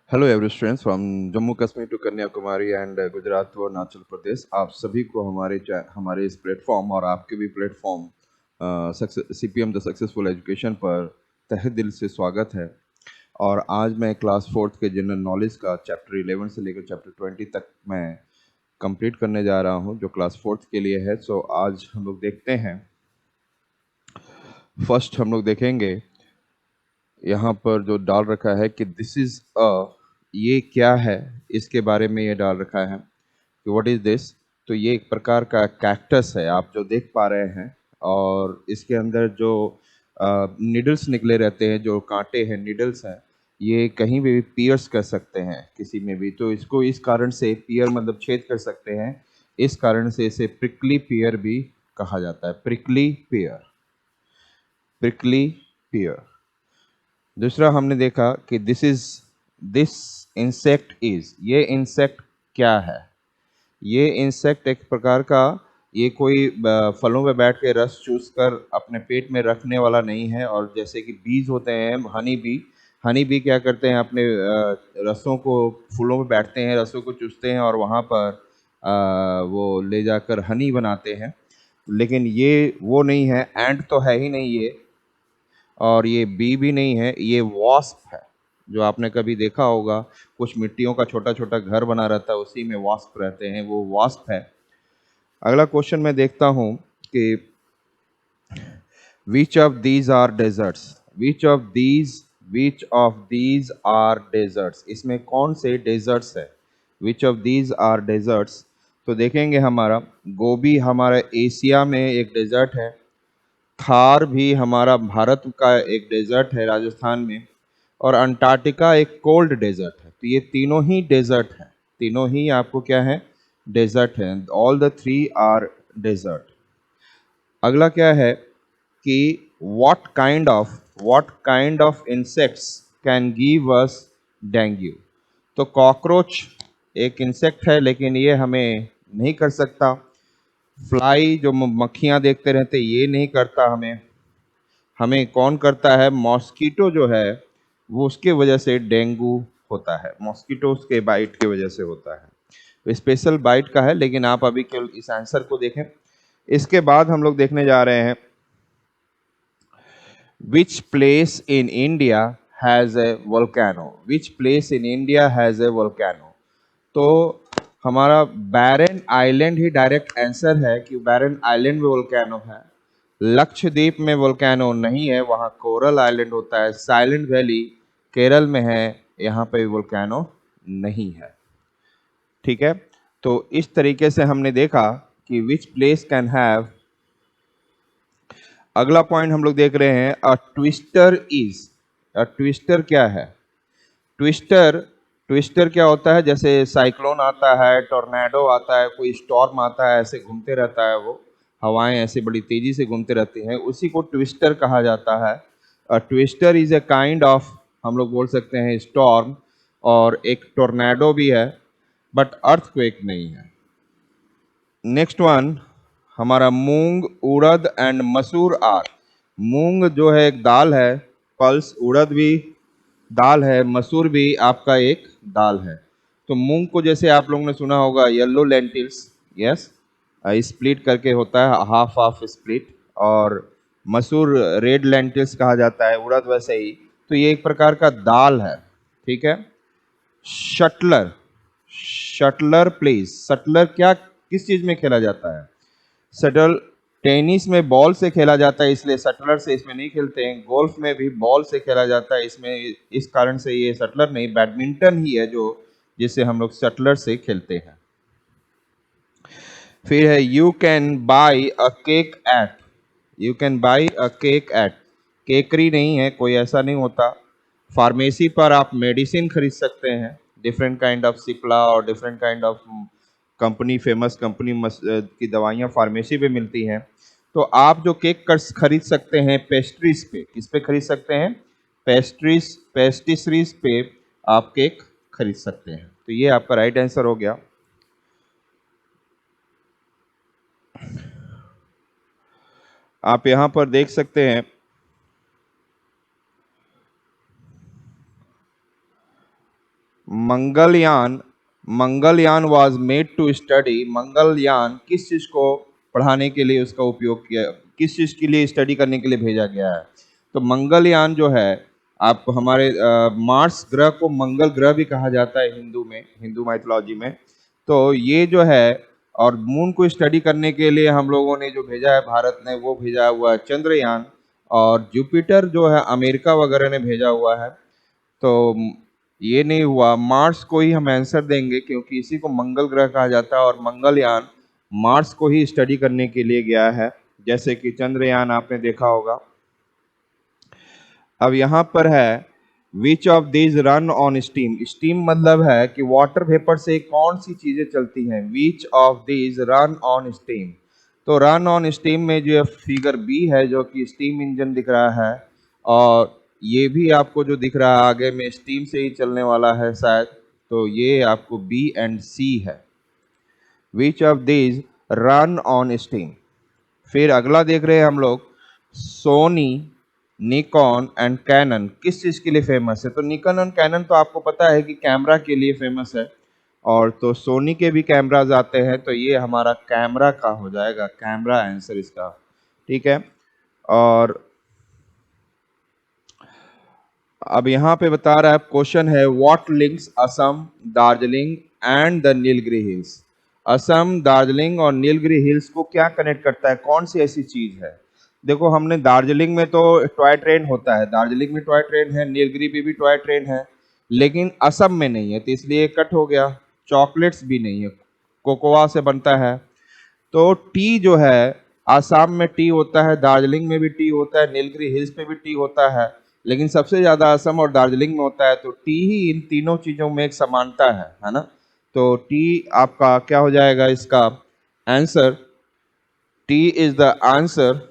Hello every students from Jammu Kashmir to Kanyakumari and Gujarat to Arunachal Pradesh. आप सभी को हमारे इस प्लेटफॉर्म और आपके भी platform CPM the successful education पर तहे दिल से स्वागत है। और आज मैं क्लास 4th के जनरल नॉलेज का चैप्टर 11 से लेकर चैप्टर 20 तक मैं कंप्लीट करने जा रहा हूं, जो क्लास 4th के लिए है। सो आज हम लोग देखते हैं, फर्स्ट हम लोग देखेंगे यहाँ पर जो डाल रखा है कि दिस इज अ, ये क्या है, इसके बारे में ये डाल रखा है कि व्हाट इज दिस। तो ये एक प्रकार का कैक्टस है, आप जो देख पा रहे हैं। और इसके अंदर जो निडल्स निकले रहते हैं, जो कांटे हैं, निडल्स हैं, ये कहीं भी पियर्स कर सकते हैं, किसी में भी। तो इसको इस कारण से पियर मतलब छेद कर सकते हैं, इस कारण से इसे प्रिकली पियर भी कहा जाता है। प्रिकली पियर, प्रिकली पियर। दूसरा हमने देखा कि दिस इंसेक्ट इज, ये इंसेक्ट क्या है। ये इंसेक्ट एक प्रकार का, ये कोई फलों पे बैठ के रस चूस कर अपने पेट में रखने वाला नहीं है। और जैसे कि बीज होते हैं, हनी बी क्या करते हैं, अपने रसों को, फूलों पे बैठते हैं, रसों को चूसते हैं और वहाँ पर वो ले जाकर हनी बनाते हैं। लेकिन ये वो नहीं है, एंड तो है ही नहीं ये, और ये बी भी नहीं है, ये वॉस्प है। जो आपने कभी देखा होगा, कुछ मिट्टियों का छोटा छोटा घर बना रहता है, उसी में वॉस्प रहते हैं, वो वॉस्प है। अगला क्वेश्चन मैं देखता हूं कि which of these are deserts, which of these are deserts, इसमें कौन से डेजर्ट्स है, which of these are deserts. तो देखेंगे, हमारा गोबी हमारा एशिया में एक डेजर्ट है, थार भी हमारा भारत का एक डेजर्ट है राजस्थान में, और अंटार्कटिका एक कोल्ड डेजर्ट है। तो ये तीनों ही डेजर्ट हैं, तीनों ही आपको क्या है, डेजर्ट है। All the three are desert. अगला क्या है कि what kind of insects can give us dengue. तो कॉकरोच एक इंसेक्ट है, लेकिन ये हमें नहीं कर सकता। फ्लाई जो मक्खियां देखते रहते, ये नहीं करता हमें। हमें कौन करता है, मॉस्किटो जो है, वो उसके वजह से डेंगू होता है, मॉस्किटो के बाइट की वजह से होता है। तो स्पेशल बाइट का है, लेकिन आप अभी केवल इस आंसर को देखें। इसके बाद हम लोग देखने जा रहे हैं, which place in India has a volcano, which place in India has a volcano. तो हमारा बैरन आइलैंड ही डायरेक्ट आंसर है कि बैरन आइलैंड में वोल्केनो है। लक्षद्वीप में वोल्केनो नहीं है, वहाँ कोरल आइलैंड होता है। साइलेंट वैली केरल में है, यहाँ पे वोल्केनो नहीं है। ठीक है, तो इस तरीके से हमने देखा कि विच प्लेस कैन हैव। अगला पॉइंट हम लोग देख रहे हैं, अ ट्विस्टर इज। अ ट्विस्टर क्या है, ट्विस्टर, ट्विस्टर क्या होता है, जैसे साइक्लोन आता है, टोर्नेडो आता है, कोई स्टॉर्म आता है, ऐसे घूमते रहता है, वो हवाएं ऐसे बड़ी तेजी से घूमते रहती हैं, उसी को ट्विस्टर कहा जाता है। Twister is a kind of, हम लोग बोल सकते हैं, स्टॉर्म, और एक टोर्नेडो भी है, बट अर्थक्वेक नहीं है। नेक्स्ट वन, हमारा मूंग, उड़द एंड मसूर आर। मूंग जो है एक दाल है, पल्स, उड़द भी दाल है, मसूर भी आपका एक दाल है। तो मूंग को जैसे आप लोगों ने सुना होगा येलो लेंटिल्स, यस, स्प्लिट करके होता है, हाफ हाफ स्प्लिट। और मसूर रेड लेंटिल्स कहा जाता है, उड़द वैसे ही। तो ये एक प्रकार का दाल है, ठीक है। शटलर, शटलर प्लीज, शटलर क्या, किस चीज में खेला जाता है, शटल, टेनिस में बॉल से खेला जाता है, इसलिए शटलर से इसमें नहीं खेलते हैं। गोल्फ में भी बॉल से खेला जाता है, इसमें इस कारण से ये शटलर नहीं, बैडमिंटन ही है जो, जिसे हम लोग शटलर से खेलते हैं। फिर है, you can buy a cake at, you can buy a cake at, केकरी नहीं है, कोई ऐसा नहीं होता। फार्मेसी पर आप मेडिसिन खरीद सकते हैं, डिफरेंट काइंड ऑफ सिप्ला और different kind of company, famous company की दवाइयाँ फार्मेसी पे मिलती हैं। तो आप जो केक कर खरीद सकते हैं पेस्ट्रीज पे, किस पे खरीद सकते हैं, पेस्ट्रीज पे आप केक खरीद सकते हैं। तो ये आपका राइट आंसर हो गया। आप यहाँ पर देख सकते हैं, Mangalyaan, Mangalyaan was made to study, Mangalyaan किस चीज को पढ़ाने के लिए उसका उपयोग किया, किस चीज के लिए स्टडी करने के लिए भेजा गया है? तो मंगलयान जो है, आप हमारे मार्स ग्रह को मंगल ग्रह भी कहा जाता है हिंदू में, हिंदू माइथोलॉजी में। तो ये जो है, और मून को स्टडी करने के लिए हम लोगों ने जो भेजा है, भारत ने, वो भेजा हुआ है चंद्रयान। और जुपिटर जो है अमेरिका वगैरह ने भेजा हुआ है। तो ये नहीं हुआ, मार्स को ही हम आंसर देंगे क्योंकि इसी को मंगल ग्रह कहा जाता है, और मंगलयान मार्स को ही स्टडी करने के लिए गया है, जैसे कि चंद्रयान आपने देखा होगा। अब यहाँ पर है which of these run on steam, steam मतलब है कि वाटर वेपर से कौन सी चीजें चलती हैं, which of these run on steam. तो रन ऑन स्टीम में जो फिगर बी है, जो कि स्टीम इंजन दिख रहा है, और ये भी आपको जो दिख रहा है आगे में स्टीम से ही चलने वाला है शायद, तो ये आपको बी एंड सी है, which of these run on steam. फिर अगला देख रहे हैं हम लोग, सोनी, निकॉन एंड कैनन किस चीज़ के लिए फेमस है? तो निकॉन और कैनन तो आपको पता है कि कैमरा के लिए फेमस है, और तो सोनी के भी कैमराज आते हैं, तो ये हमारा कैमरा का हो जाएगा, कैमरा आंसर इसका, ठीक है। और अब यहाँ पे बता रहा है, क्वेश्चन है what links Assam, Darjeeling and the Nilgiri hills. Assam, Darjeeling और नीलगिरी हिल्स को क्या कनेक्ट करता है, कौन सी ऐसी चीज है? देखो, हमने दार्जिलिंग में तो टॉय ट्रेन होता है, दार्जिलिंग में टॉय ट्रेन है, नीलगिरी पे भी टॉय ट्रेन है, लेकिन असम में नहीं है, तो इसलिए कट हो गया। चॉकलेट्स भी नहीं है, कोकोआ से बनता है। तो टी जो है, आसाम में टी होता है, दार्जिलिंग में भी टी होता है, नीलगिरी हिल्स पे भी टी होता है, लेकिन सबसे ज्यादा असम और दार्जिलिंग में होता है। तो टी ही इन तीनों चीजों में एक समानता है ना। तो टी आपका क्या हो जाएगा इसका answer, T is the answer.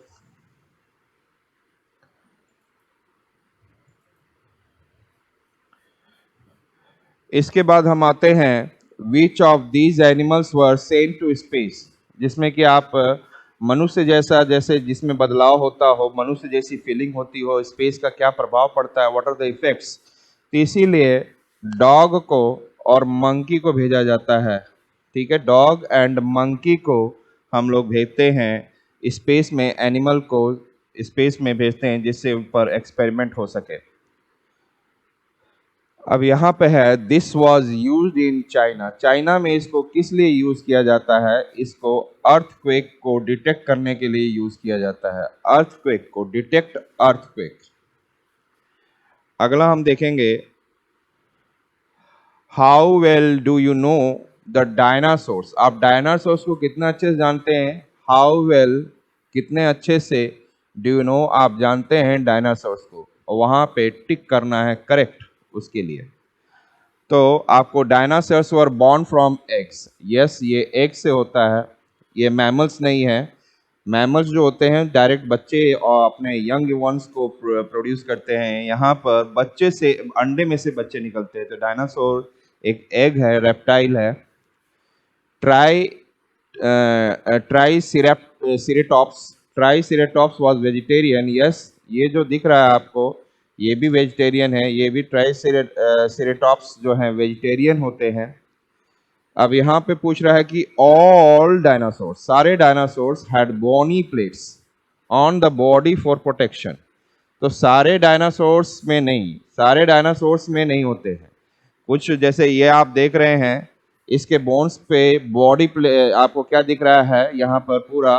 इसके बाद हम आते हैं, which of these animals were sent to space, जिसमें कि आप मनुष्य जैसा, जैसे जिसमें बदलाव होता हो, मनुष्य जैसी फीलिंग होती हो, स्पेस का क्या प्रभाव पड़ता है, व्हाट आर द इफेक्ट्स। तो इसीलिए डॉग को और मंकी को भेजा जाता है, ठीक है, डॉग एंड मंकी को हम लोग भेजते हैं स्पेस में, एनिमल को स्पेस में भेजते हैं जिससे उन पर एक्सपेरिमेंट हो सके। अब यहाँ पे है, this was use in China, China में इसको किस लिए यूज किया जाता है? इसको अर्थक्वेक को डिटेक्ट करने के लिए यूज किया जाता है, अर्थक्वेक को डिटेक्ट अर्थक्वेक। अगला हम देखेंगे, how well do you know the dinosaurs, आप डायनासोर्स को कितना अच्छे से जानते हैं? हाउ वेल, कितने अच्छे से, डू यू नो, आप जानते हैं डायनासोर्स को, और वहां पे टिक करना है करेक्ट उसके लिए। तो आपको dinosaurs were born from eggs, yes, ये एग से होता है, ये मैमल्स नहीं है। मैमल्स जो होते हैं डायरेक्ट बच्चे और अपने यंग वंस को प्रोड्यूस करते हैं, यहाँ पर बच्चे से, अंडे में से बच्चे निकलते हैं। तो डायनासोर एक एग है, रेप्टाइल है। Tri triceratops, triceratops was vegetarian, yes, ये जो दिख रहा है आपको, ये भी वेजिटेरियन है, ये भी ट्राई सिरेटॉप्स जो है वेजिटेरियन होते हैं। अब यहाँ पे पूछ रहा है कि ऑल डायनासोर्स, सारे dinosaurs had bony plates on the body for protection. तो सारे डायनासोर्स में नहीं, सारे डायनासोर्स में नहीं होते हैं, कुछ जैसे ये आप देख रहे हैं, इसके बोन्स पे बॉडी प्ले, आपको क्या दिख रहा है यहाँ पर, पूरा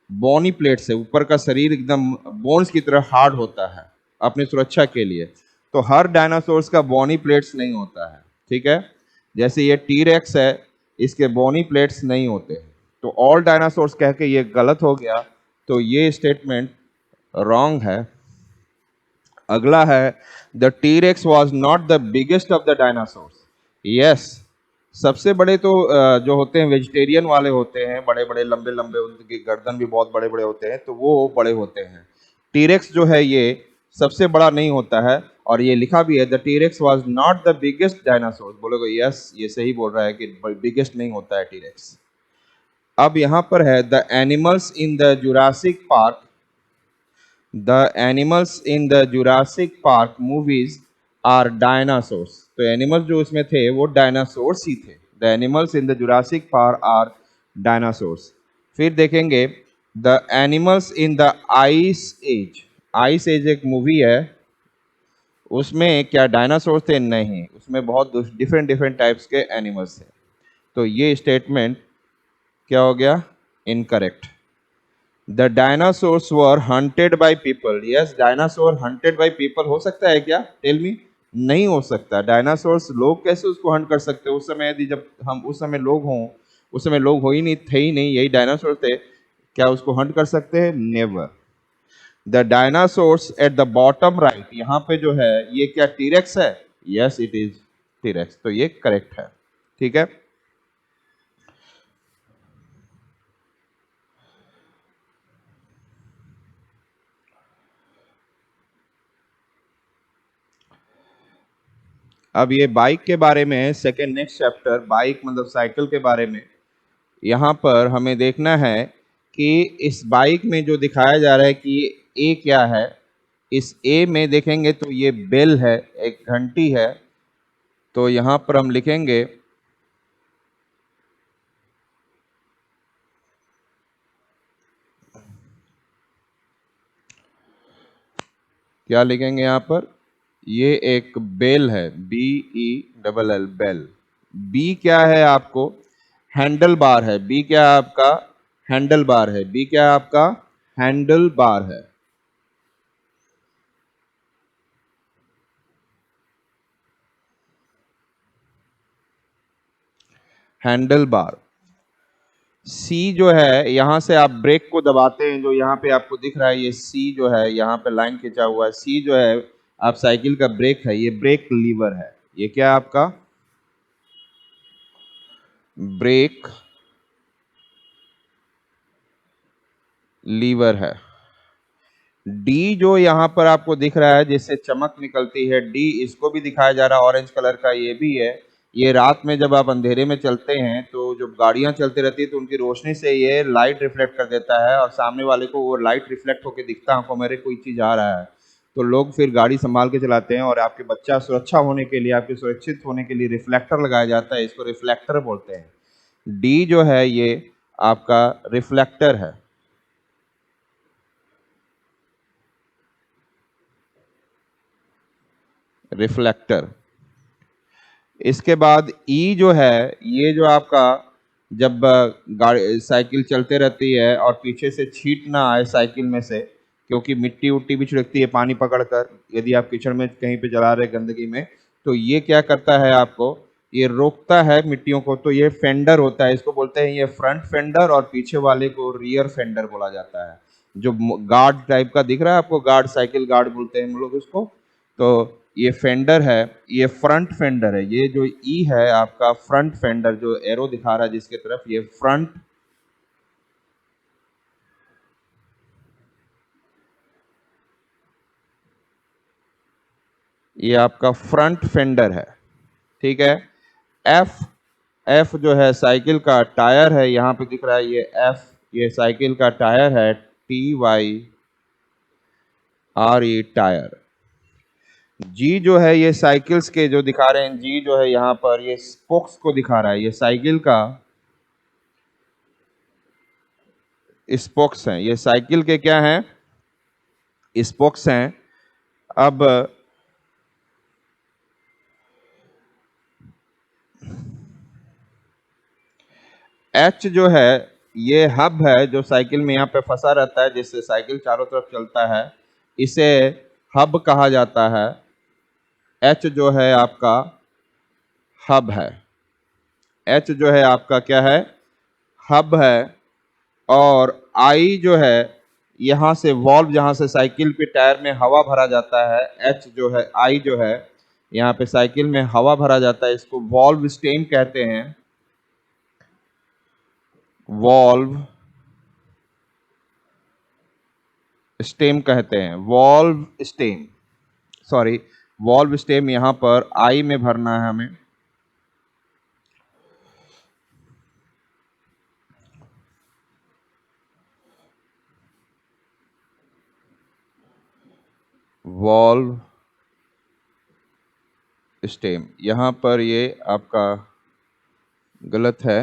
बोनी प्लेट से ऊपर का शरीर एकदम बोन्स की तरह हार्ड होता है अपनी सुरक्षा के लिए। तो हर डायनासोर्स का बोनी प्लेट्स नहीं होता है, ठीक है। जैसे ये टीरेक्स है, इसके बोनी प्लेट्स नहीं होते हैं। तो ऑल डायनासोर्स कह के ये गलत हो गया, तो ये स्टेटमेंट रॉन्ग है। अगला है, the T-Rex was not the biggest of the dinosaurs, yes, सबसे बड़े तो जो होते हैं वेजिटेरियन वाले होते हैं, बड़े बड़े लंबे लंबे, उनके गर्दन भी बहुत बड़े बड़े होते हैं, तो वो बड़े होते हैं। टीरेक्स जो है ये सबसे बड़ा नहीं होता है, और ये लिखा भी है, the T-Rex was not the biggest dinosaur. बोलोगे यस, ये सही बोल रहा है कि बिगेस्ट नहीं होता है टीरेक्स। अब यहाँ पर है, the animals in the Jurassic Park, the animals in the Jurassic Park movies are dinosaurs. तो एनिमल्स जो उसमें थे वो डायनासोर्स ही थे। The animals in the Jurassic Park are dinosaurs. फिर देखेंगे the animals in the Ice Age. Ice Age एक मूवी है, उसमें क्या डायनासोर थे? नहीं, उसमें बहुत डिफरेंट डिफरेंट टाइप्स के एनिमल्स थे। तो ये स्टेटमेंट क्या हो गया? Incorrect. The dinosaurs were hunted by people. Yes, dinosaur hunted by people हो सकता है क्या? Tell me. नहीं हो सकता। डायनासोर्स, लोग कैसे उसको हंट कर सकते? उस समय यदि जब हम उस समय लोग हों, उस समय लोग हो ही नहीं, थे ही नहीं, यही डायनासोर थे, क्या उसको हंट कर सकते हैं? Never. The dinosaurs at the bottom right, यहाँ पे जो है ये क्या टीरेक्स है? यस इट इज टीरेक्स, तो ये करेक्ट है। ठीक है। अब ये बाइक के बारे में है, सेकेंड नेक्स्ट चैप्टर, बाइक मतलब साइकिल के बारे में। यहाँ पर हमें देखना है कि इस बाइक में जो दिखाया जा रहा है कि ए क्या है। इस ए में देखेंगे तो ये बेल है, एक घंटी है। तो यहाँ पर हम लिखेंगे क्या लिखेंगे यहाँ पर? ये एक बेल है, B E double L, bell. B क्या है आपको? हैंडल बार है। बी क्या है आपका? हैंडल बार है। बी क्या है आपका? हैंडल बार है। Handle bar. सी जो है, यहां से आप ब्रेक को दबाते हैं, जो यहाँ पे आपको दिख रहा है ये सी जो है, यहाँ पे लाइन खींचा हुआ है, सी जो है आप साइकिल का ब्रेक है, ये ब्रेक लीवर है। ये क्या है आपका? ब्रेक लीवर है। डी जो यहाँ पर आपको दिख रहा है जिससे चमक निकलती है, डी, इसको भी दिखाया जा रहा है ऑरेंज कलर का, ये भी है। ये रात में जब आप अंधेरे में चलते हैं तो जब गाड़ियां चलती रहती है तो उनकी रोशनी से ये लाइट रिफ्लेक्ट कर देता है और सामने वाले को वो लाइट रिफ्लेक्ट होकर दिखता है, आंखों मेरे कोई चीज आ रहा है, तो लोग फिर गाड़ी संभाल के चलाते हैं। और आपके बच्चा सुरक्षा होने के लिए, आपके सुरक्षित होने के लिए रिफ्लेक्टर लगाया जाता है, इसको रिफ्लेक्टर बोलते हैं। डी जो है ये आपका रिफ्लेक्टर है। रिफ्लेक्टर। इसके बाद ई जो है, ये जो आपका जब गाड़ी साइकिल चलते रहती है और पीछे से छींट ना आए साइकिल में से, क्योंकि मिट्टी उट्टी भी छिड़कती है पानी पकड़कर, यदि आप कीचड़ में कहीं पे चला रहे गंदगी में, तो ये क्या करता है आपको? ये रोकता है मिट्टियों को। तो ये फेंडर होता है, इसको बोलते हैं ये फ्रंट फेंडर, और पीछे वाले को रियर फेंडर बोला जाता है। जो गार्ड टाइप का दिख रहा है आपको, गार्ड, साइकिल गार्ड बोलते हैं हम लोग इसको। तो ये फेंडर है, ये फ्रंट फेंडर है। ये जो ई है आपका फ्रंट फेंडर, जो एरो दिखा रहा है जिसके तरफ, ये फ्रंट, ये आपका फ्रंट फेंडर है। ठीक है। एफ, एफ जो है साइकिल का टायर है, यहाँ पे दिख रहा है ये एफ, ये साइकिल का टायर है, T Y R E, tyre. जी जो है ये साइकिल्स के जो दिखा रहे हैं, जी जो है यहाँ पर ये स्पोक्स को दिखा रहा है, ये साइकिल का स्पोक्स हैं, ये साइकिल के क्या हैं? स्पोक्स हैं। अब एच जो है ये हब है, जो साइकिल में यहाँ पे फंसा रहता है, जिससे साइकिल चारों तरफ चलता है, इसे हब कहा जाता है। एच जो है आपका हब है। एच जो है आपका क्या है? हब है। और आई जो है, यहाँ से वॉल्व, जहाँ से साइकिल के टायर में हवा भरा जाता है, एच जो है, आई जो है, यहाँ पे साइकिल में हवा भरा जाता है, इसको वॉल्व स्टेम कहते हैं। वॉल्व स्टेम कहते हैं, valve stem, sorry, valve stem यहाँ पर आई में भरना है हमें। वॉल्व स्टेम, यहाँ पर ये आपका गलत है।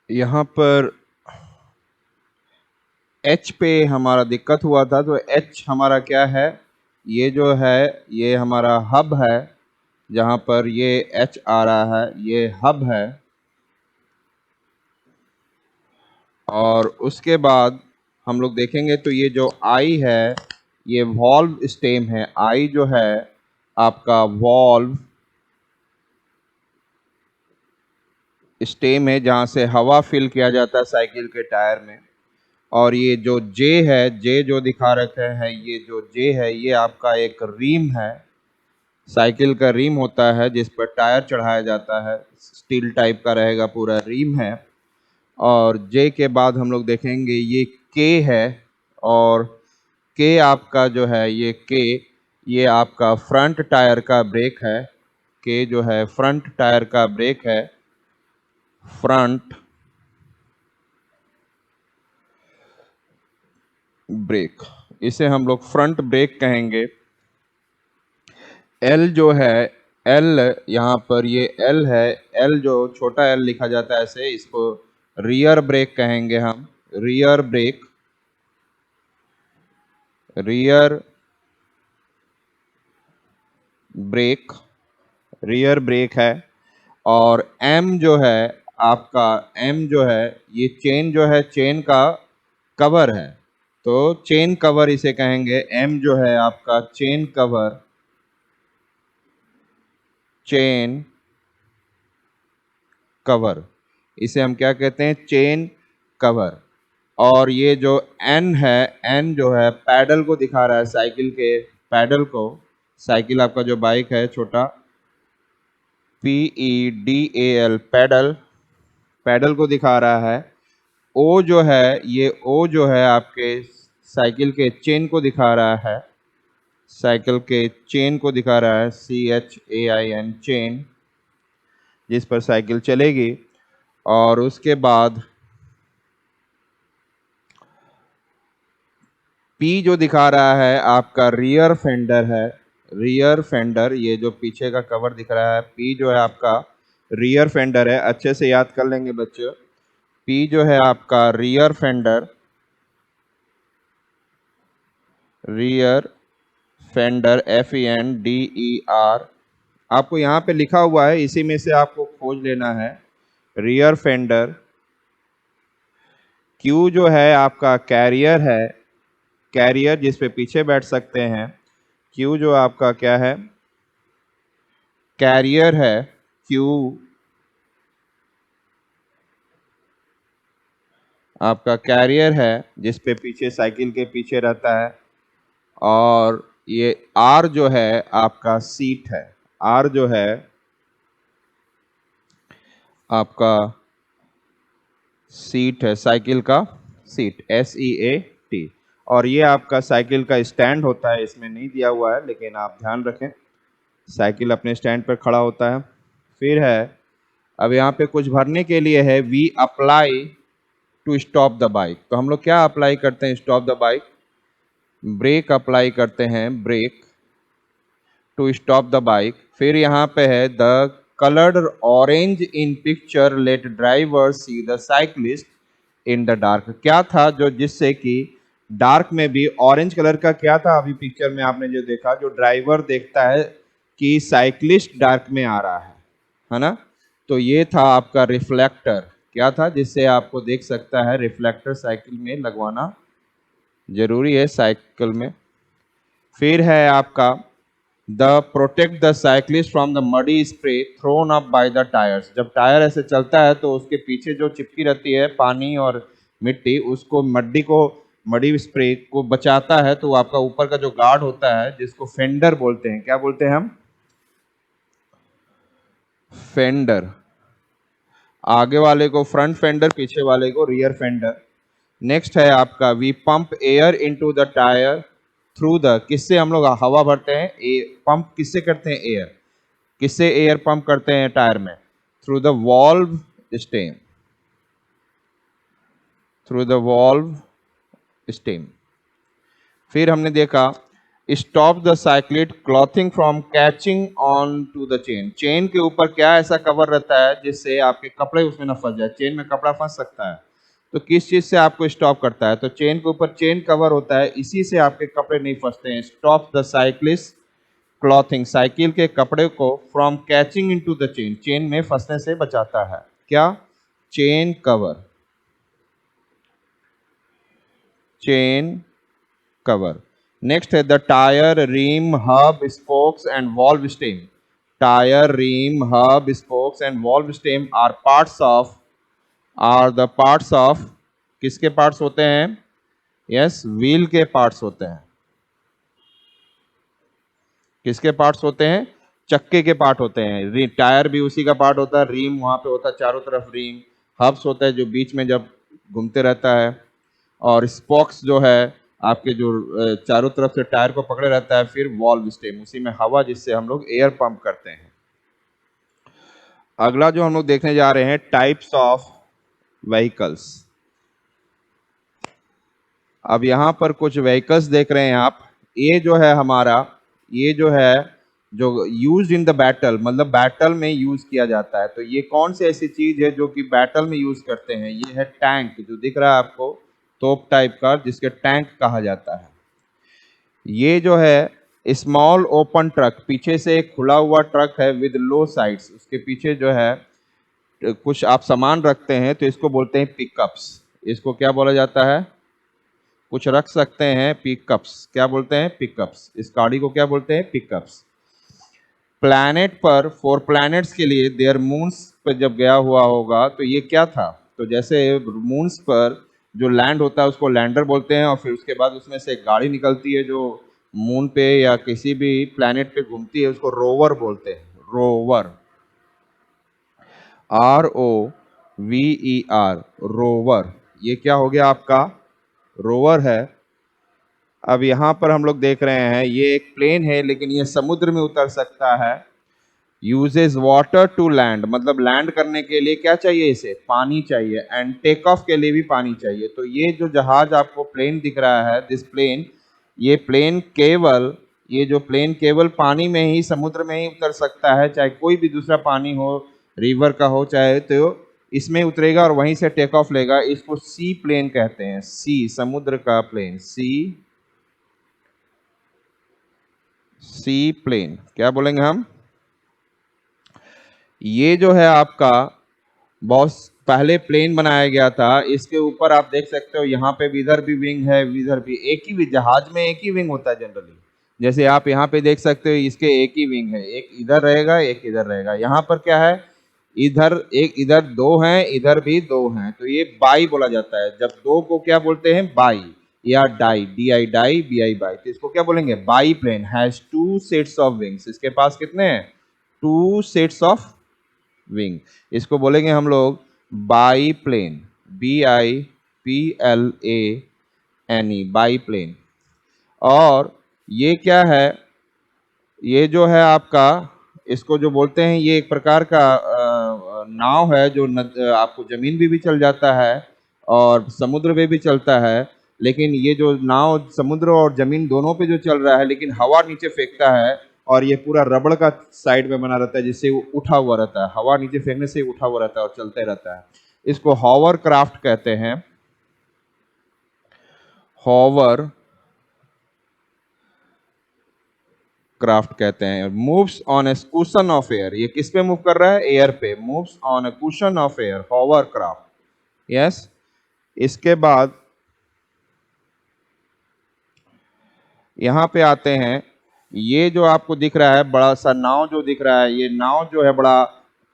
यहाँ पर एच पे हमारा दिक्कत हुआ था, तो एच हमारा क्या है, ये जो है ये हमारा हब है, जहाँ पर ये एच आ रहा है ये हब है। और उसके बाद हम लोग देखेंगे तो ये जो आई है ये वॉल्व स्टेम है। आई जो है आपका वॉल्व स्टेम है, जहाँ से हवा फिल किया जाता है साइकिल के टायर में। और ये जो जे है, जे जो दिखा रखे हैं, ये जो जे है ये आपका एक रिम है, साइकिल का रिम होता है जिस पर टायर चढ़ाया जाता है, स्टील टाइप का रहेगा, पूरा रिम है। और जे के बाद हम लोग देखेंगे ये के है, और के आपका जो है ये के, ये आपका फ्रंट टायर का ब्रेक है। के जो है फ्रंट टायर का ब्रेक है, फ्रंट ब्रेक, इसे हम लोग फ्रंट ब्रेक कहेंगे। एल जो है, एल यहाँ पर ये एल है, एल जो छोटा एल लिखा जाता है ऐसे, इसको रियर ब्रेक कहेंगे हम। Rear brake, rear brake, rear brake है। और एम जो है आपका, एम जो है ये चेन जो है, चेन का कवर है, तो चेन कवर इसे कहेंगे। एम जो है आपका चेन कवर, चेन कवर, इसे हम क्या कहते हैं, चेन कवर। और ये जो एन है, एन जो है पैडल को दिखा रहा है, साइकिल के पैडल को, साइकिल आपका जो बाइक है छोटा, PEDAL पैडल, पैडल को दिखा रहा है। ओ जो है, ये ओ जो है आपके साइकिल के चेन को दिखा रहा है, साइकिल के चेन को दिखा रहा है, CHAIN चेन, जिस पर साइकिल चलेगी। और उसके बाद पी जो दिखा रहा है आपका रियर फेंडर है, रियर फेंडर, ये जो पीछे का कवर दिख रहा है, पी जो है आपका रियर फेंडर है। अच्छे से याद कर लेंगे बच्चों, पी जो है आपका rear fender, rear fender, FENDER। आपको यहाँ पे लिखा हुआ है, इसी में से आपको खोज लेना है, रियर फेंडर। क्यू जो है आपका कैरियर है, कैरियर जिस पे पीछे बैठ सकते हैं। क्यू जो आपका क्या है, कैरियर है। क्यू आपका कैरियर है, जिस पे पीछे साइकिल के पीछे रहता है। और ये आर जो है आपका सीट है, आर जो है आपका सीट है, साइकिल का सीट, SEAT। और ये आपका साइकिल का स्टैंड होता है, इसमें नहीं दिया हुआ है लेकिन आप ध्यान रखें, साइकिल अपने स्टैंड पर खड़ा होता है। फिर है, अब यहाँ पे कुछ भरने के लिए है, we apply to stop the bike. तो हम लोग क्या अप्लाई करते हैं stop the bike, brake apply करते हैं, brake to stop the bike. फिर यहाँ पे है the coloured orange in picture let driver see the cyclist in the dark. क्या था जो जिससे कि डार्क में भी ऑरेंज कलर का क्या था, अभी पिक्चर में आपने जो देखा, जो ड्राइवर देखता है कि साइकिलिस्ट डार्क में आ रहा है ना। तो ये था आपका रिफ्लेक्टर, क्या था जिससे आपको देख सकता है, रिफ्लेक्टर साइकिल में लगवाना जरूरी है साइकिल में। फिर है आपका the protect the cyclist from the muddy spray throne up by the tyres. जब टायर ऐसे चलता है तो उसके पीछे जो चिपकी रहती है पानी और मिट्टी, उसको मड्डी को मडी स्प्रे को बचाता है, तो वो आपका ऊपर का जो गार्ड होता है जिसको फेंडर बोलते हैं, क्या बोलते हैं हम? फेंडर। आगे वाले को फ्रंट फेंडर, पीछे वाले को रियर फेंडर। नेक्स्ट है आपका we pump air into the tyre through the, किससे हम लोग हवा भरते हैं? पंप किससे करते हैं? एयर। किससे एयर पंप करते हैं टायर में? Through the valve stem, through the valve stem. फिर हमने देखा stop the cyclist clothing from catching on to the chain. Chain के ऊपर क्या ऐसा कवर रहता है जिससे आपके कपड़े उसमें न फंस जाए? चेन में कपड़ा फंस सकता है, तो किस चीज से आपको स्टॉप करता है? तो चेन के ऊपर चेन कवर होता है, इसी से आपके कपड़े नहीं फंसते हैं। Stop the cyclist clothing, cycle के कपड़े को from catching into the chain, chain में फंसने से बचाता है। क्या? Chain cover, chain cover. Next है the tyre rim hub spokes and valve stem. Tyre rim hub spokes and valve stem are parts of, are the parts of, किसके parts होते हैं? यस, व्हील के पार्ट्स होते हैं। किसके parts होते हैं? चक्के के पार्ट होते हैं। टायर भी उसी का पार्ट होता है, रिम वहां पे होता है चारों तरफ रिम, हब्स होता है जो बीच में जब घूमते रहता है, और स्पॉक्स जो है आपके जो चारों तरफ से टायर को पकड़े रहता है। फिर वॉल्व स्टेम, उसी में हवा जिससे हम लोग एयर पंप करते हैं। अगला जो हम लोग देखने जा रहे हैं, टाइप्स ऑफ व्हीकल्स। अब यहां पर कुछ व्हीकल्स देख रहे हैं आप। ये जो है हमारा, ये जो है जो यूज इन द बैटल, मतलब बैटल में यूज किया जाता है। तो ये कौन सी ऐसी चीज है जो कि बैटल में यूज करते हैं? ये है टैंक, जो दिख रहा है आपको, तोप टाइप का, जिसके टैंक कहा जाता है। ये जो है स्मॉल ओपन ट्रक, पीछे से एक खुला हुआ ट्रक है विद लो साइड्स, उसके पीछे जो है कुछ आप सामान रखते हैं, तो इसको बोलते हैं पिकअप्स। इसको क्या बोला जाता है? कुछ रख सकते हैं, पिकअप्स। क्या बोलते हैं? पिकअप्स। इस गाड़ी को क्या बोलते हैं? पिकअप्स। प्लैनेट पर, फॉर प्लैनेट्स के लिए, देयर मून्स पर जब गया हुआ होगा तो ये क्या था? तो जैसे मून्स पर जो लैंड होता है उसको लैंडर बोलते हैं, और फिर उसके बाद उसमें से एक गाड़ी निकलती है जो मून पे या किसी भी प्लैनेट पे घूमती है, उसको रोवर बोलते हैं। Rover, ROVER, rover. ये क्या हो गया आपका? रोवर है। अब यहाँ पर हम लोग देख रहे हैं, ये एक प्लेन है लेकिन ये समुद्र में उतर सकता है। यूजेज वाटर टू लैंड, मतलब लैंड करने के लिए क्या चाहिए इसे? पानी चाहिए। एंड टेक ऑफ के लिए भी पानी चाहिए। तो ये जो जहाज आपको प्लेन दिख रहा है, दिस प्लेन, ये प्लेन केवल, ये जो प्लेन केवल पानी में ही, समुद्र में ही उतर सकता है, चाहे कोई भी दूसरा पानी हो, रिवर का हो चाहे, तो इसमें उतरेगा और वहीं से टेक ऑफ लेगा। इसको सी प्लेन कहते हैं। सी, समुद्र का प्लेन, सी प्लेन। क्या बोलेंगे हम? ये जो है आपका बहुत पहले प्लेन बनाया गया था। इसके ऊपर आप देख सकते हो यहाँ पे भी, इधर भी विंग है, इधर भी। एक ही जहाज में एक ही विंग होता है जनरली। जैसे आप यहाँ पे देख सकते हो, इसके एक ही विंग है, एक इधर रहेगा एक इधर रहेगा। यहाँ पर क्या है? इधर एक, इधर दो हैं, इधर भी दो हैं, तो ये बाई बोला जाता है। जब दो को क्या बोलते हैं? बाई, या di, DI di, BI bi. तो इसको क्या बोलेंगे? Biplane has 2 sets of wings. इसके पास कितने हैं? 2 सेट्स ऑफ विंग। इसको बोलेंगे हम लोग biplane, BIPLANE, biplane. और ये क्या है? ये जो है आपका, इसको जो बोलते हैं, ये एक प्रकार का नाव है जो आपको जमीन भी चल जाता है और समुद्र पे भी चलता है। लेकिन ये जो नाव समुद्र और जमीन दोनों पे जो चल रहा है, लेकिन हवा नीचे फेंकता है, और ये पूरा रबड़ का साइड में बना रहता है जिससे वो उठा हुआ रहता है। हवा नीचे फेंकने से उठा हुआ रहता है और चलते रहता है। इसको हॉवर क्राफ्ट कहते हैं। हॉवर क्राफ्ट कहते हैं। Moves on A cushion of air, ये किस पे मूव कर रहा है? एयर पे। Moves on A cushion of air, hover craft. Yes. इसके बाद यहां पे आते हैं। ये जो आपको दिख रहा है बड़ा सा नाव जो दिख रहा है, ये नाव जो है बड़ा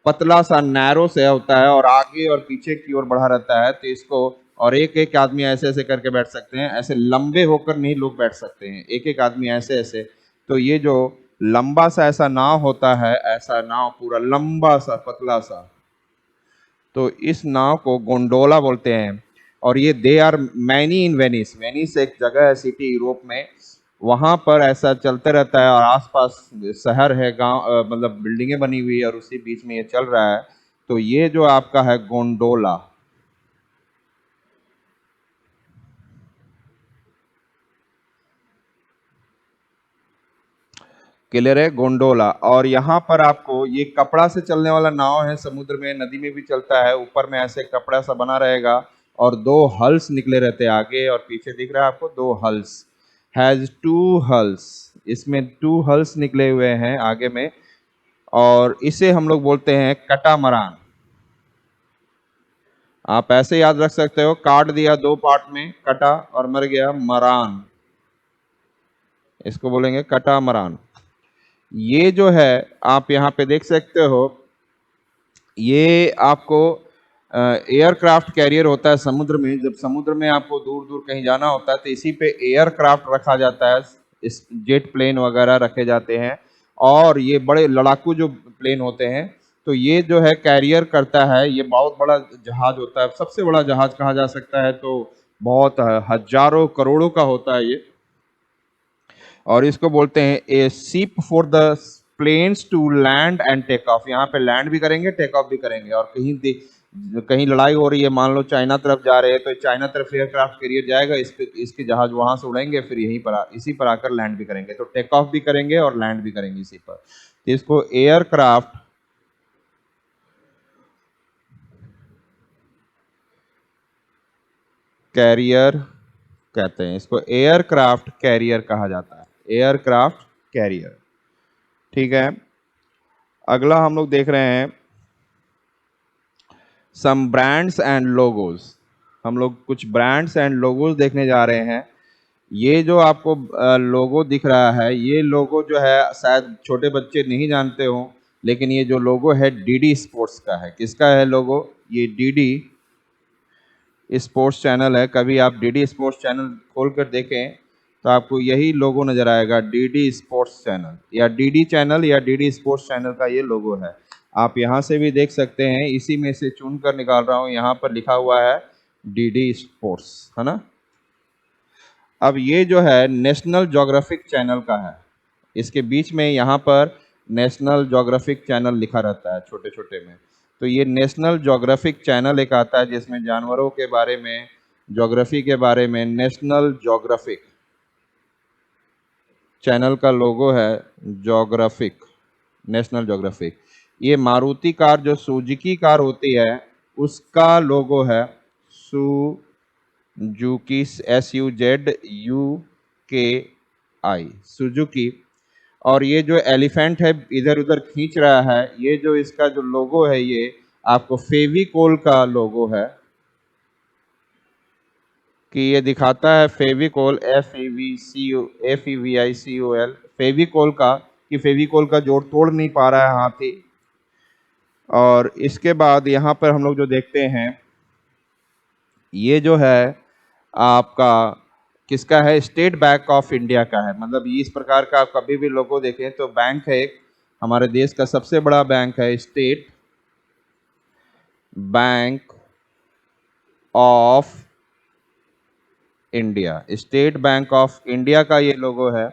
पतला सा, नैरो से होता है और आगे और पीछे की ओर बढ़ा रहता है। तो इसको और एक एक आदमी ऐसे ऐसे करके बैठ सकते हैं, ऐसे लंबे होकर नहीं लोग बैठ सकते हैं, एक एक आदमी ऐसे ऐसे। तो ये जो लंबा सा ऐसा नाव होता है, ऐसा नाव पूरा लंबा सा पतला सा, तो इस नाव को गोंडोला बोलते हैं। और ये they are many in Venice, Venice एक जगह है सिटी यूरोप में, वहां पर ऐसा चलते रहता है, और आसपास शहर है, गांव मतलब बिल्डिंगें बनी हुई है, और उसी बीच में ये चल रहा है। तो ये जो आपका है गोंडोला, क्लियर है, गोंडोला। और यहाँ पर आपको ये कपड़ा से चलने वाला नाव है, समुद्र में नदी में भी चलता है, ऊपर में ऐसे कपड़ा सा बना रहेगा और दो हल्स निकले रहते हैं आगे और पीछे, दिख रहा है आपको दो हल्स, हैज टू हल्स, इसमें टू हल्स निकले हुए हैं आगे में, और इसे हम लोग बोलते हैं कटामरान। आप ऐसे याद रख सकते हो, काट दिया दो पार्ट में, कटा और मर गया मरान, इसको बोलेंगे कटामरान। ये जो है आप यहाँ पे देख सकते हो, ये आपको एयरक्राफ्ट कैरियर होता है समुद्र में। जब समुद्र में आपको दूर दूर कहीं जाना होता है तो इसी पे एयरक्राफ्ट रखा जाता है, इस जेट प्लेन वगैरह रखे जाते हैं, और ये बड़े लड़ाकू जो प्लेन होते हैं, तो ये जो है कैरियर करता है, ये बहुत बड़ा जहाज होता है, सबसे बड़ा जहाज कहा जा सकता है, तो बहुत हजारों करोड़ों का होता है ये। और इसको बोलते हैं a ship for the planes to land and take off, यहाँ पे लैंड भी करेंगे टेक ऑफ भी करेंगे। और कहीं लड़ाई हो रही है, मान लो चाइना तरफ जा रहे हैं, तो चाइना तरफ एयरक्राफ्ट कैरियर जाएगा, इस पे इसके जहाज वहां से उड़ेंगे, फिर यहीं पर इसी पर आकर लैंड भी करेंगे, तो टेक ऑफ भी करेंगे और लैंड भी करेंगे इसी पर। तो इसको एयरक्राफ्ट कैरियर कहते हैं, इसको एयरक्राफ्ट कैरियर कहा जाता है, एयरक्राफ्ट कैरियर। ठीक है, अगला हम लोग देख रहे हैं सम ब्रांड्स एंड लोगोज। हम लोग कुछ ब्रांड्स एंड लोगोज देखने जा रहे हैं। ये जो आपको लोगो दिख रहा है, ये लोगो जो है शायद छोटे बच्चे नहीं जानते हो, लेकिन ये जो लोगो है डीडी स्पोर्ट्स का है। किसका है लोगो? ये डीडी स्पोर्ट्स चैनल है। कभी आप डीडी स्पोर्ट्स चैनल खोल कर देखें तो आपको यही लोगो नजर आएगा, डीडी स्पोर्ट्स चैनल या डीडी चैनल या डीडी स्पोर्ट्स चैनल का ये लोगो है। आप यहाँ से भी देख सकते हैं, इसी में से चुन कर निकाल रहा हूँ, यहाँ पर लिखा हुआ है डीडी स्पोर्ट्स, है ना। अब ये जो है नेशनल ज्योग्राफिक चैनल का है, इसके बीच में यहाँ पर नेशनल ज्योग्राफिक चैनल लिखा रहता है छोटे छोटे में। तो ये नेशनल ज्योग्राफिक चैनल एक आता है जिसमें जानवरों के बारे में, ज्योग्राफी के बारे में, नेशनल ज्योग्राफिक चैनल का लोगो है ज्योग्राफिक, नेशनल ज्योग्राफिक। ये मारुति कार जो सुजुकी कार होती है उसका लोगो है सुजुकी, SUZUKI, सुजुकी। और ये जो एलिफेंट है इधर उधर खींच रहा है, ये जो इसका जो लोगो है ये आपको फेविकोल का लोगो है, कि ये दिखाता है फेविकोल, FEVICOL, फेविकोल का, कि फेविकोल का जोड़ तोड़ नहीं पा रहा है हाथी। और इसके बाद यहाँ पर हम लोग जो देखते हैं, ये जो है आपका किसका है? स्टेट बैंक ऑफ इंडिया का है। मतलब ये इस प्रकार का आप कभी भी लोगो देखें तो बैंक है एक, हमारे देश का सबसे बड़ा बैंक है state bank of India, state bank of India का ये लोगो है।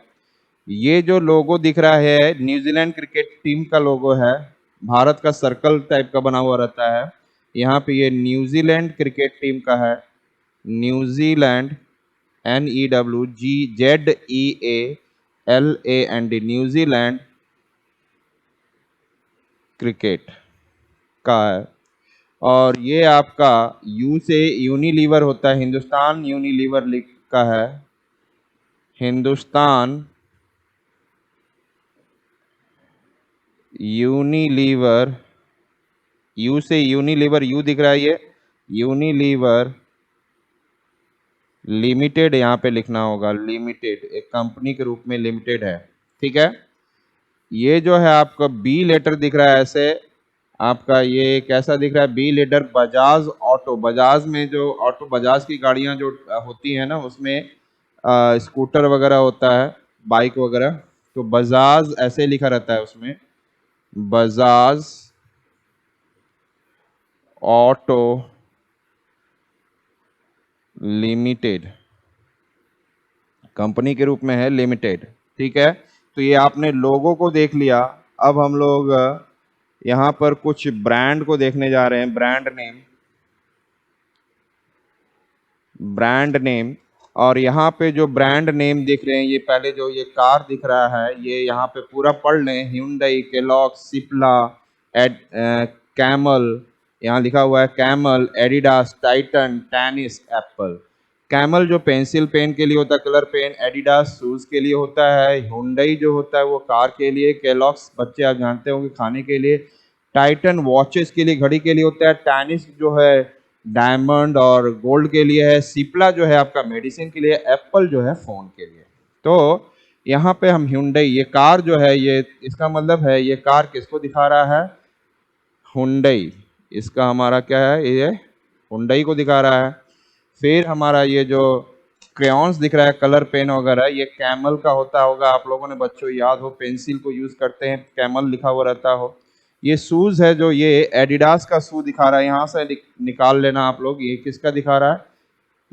ये जो लोगो दिख रहा है न्यूजीलैंड क्रिकेट टीम का लोगो है, भारत का सर्कल टाइप का बना हुआ रहता है, यहाँ पे ये न्यूजीलैंड क्रिकेट टीम का है, न्यूजीलैंड, NEWZEALAND, न्यूजीलैंड क्रिकेट का है। और ये आपका यू से यूनिलीवर होता है, हिंदुस्तान यूनिलीवर का है, हिंदुस्तान यूनिलीवर, यू से यूनिलीवर, यू दिख रहा है ये यूनिलीवर लिमिटेड, यहाँ पे लिखना होगा लिमिटेड, एक कंपनी के रूप में लिमिटेड है। ठीक है, ये जो है आपका बी लेटर दिख रहा है ऐसे, आपका ये कैसा दिख रहा है? Be leader Bajaj auto. Bajaj में जो ऑटो, बजाज की गाड़ियां जो होती है ना, उसमें स्कूटर वगैरह होता है, बाइक वगैरह, तो बजाज ऐसे लिखा रहता है उसमें, बजाज ऑटो लिमिटेड, कंपनी के रूप में है लिमिटेड। ठीक है, तो ये आपने लोगों को देख लिया। अब हम लोग यहाँ पर कुछ ब्रांड को देखने जा रहे हैं, ब्रांड नेम, ब्रांड नेम। और यहाँ पे जो ब्रांड नेम दिख रहे हैं, ये पहले जो ये कार दिख रहा है, ये यहाँ पे पूरा पढ़ लें। Hyundai, Kellogg's, Cipla, ad Camel, यहाँ लिखा हुआ है कैमल, एडिडास, टाइटन, टैनिस, एप्पल। कैमल जो पेंसिल पेन के लिए होता है, कलर पेन, एडिडास शूज के लिए होता है, Hyundai जो होता है वो कार के लिए, केलॉग्स बच्चे आप जानते होंगे खाने के लिए, टाइटन वॉचेस के लिए, घड़ी के लिए होता है, टैनिस जो है डायमंड और गोल्ड के लिए है, सिप्ला जो है आपका मेडिसिन के लिए, एप्पल जो है फोन के लिए। तो यहाँ पे हम Hyundai, ये कार जो है, ये इसका मतलब है ये कार किसको दिखा रहा है? Hyundai। इसका हमारा क्या है? ये Hyundai को दिखा रहा है। फिर हमारा ये जो क्रेयॉन्स दिख रहा है, कलर पेन वगैरह, ये कैमल का होता होगा, आप लोगों ने बच्चों याद हो, पेंसिल को यूज करते हैं, कैमल लिखा हुआ रहता हो। ये शूज है जो ये एडिडास का शू दिखा रहा है, यहाँ से निकाल लेना आप लोग, ये किसका दिखा रहा है?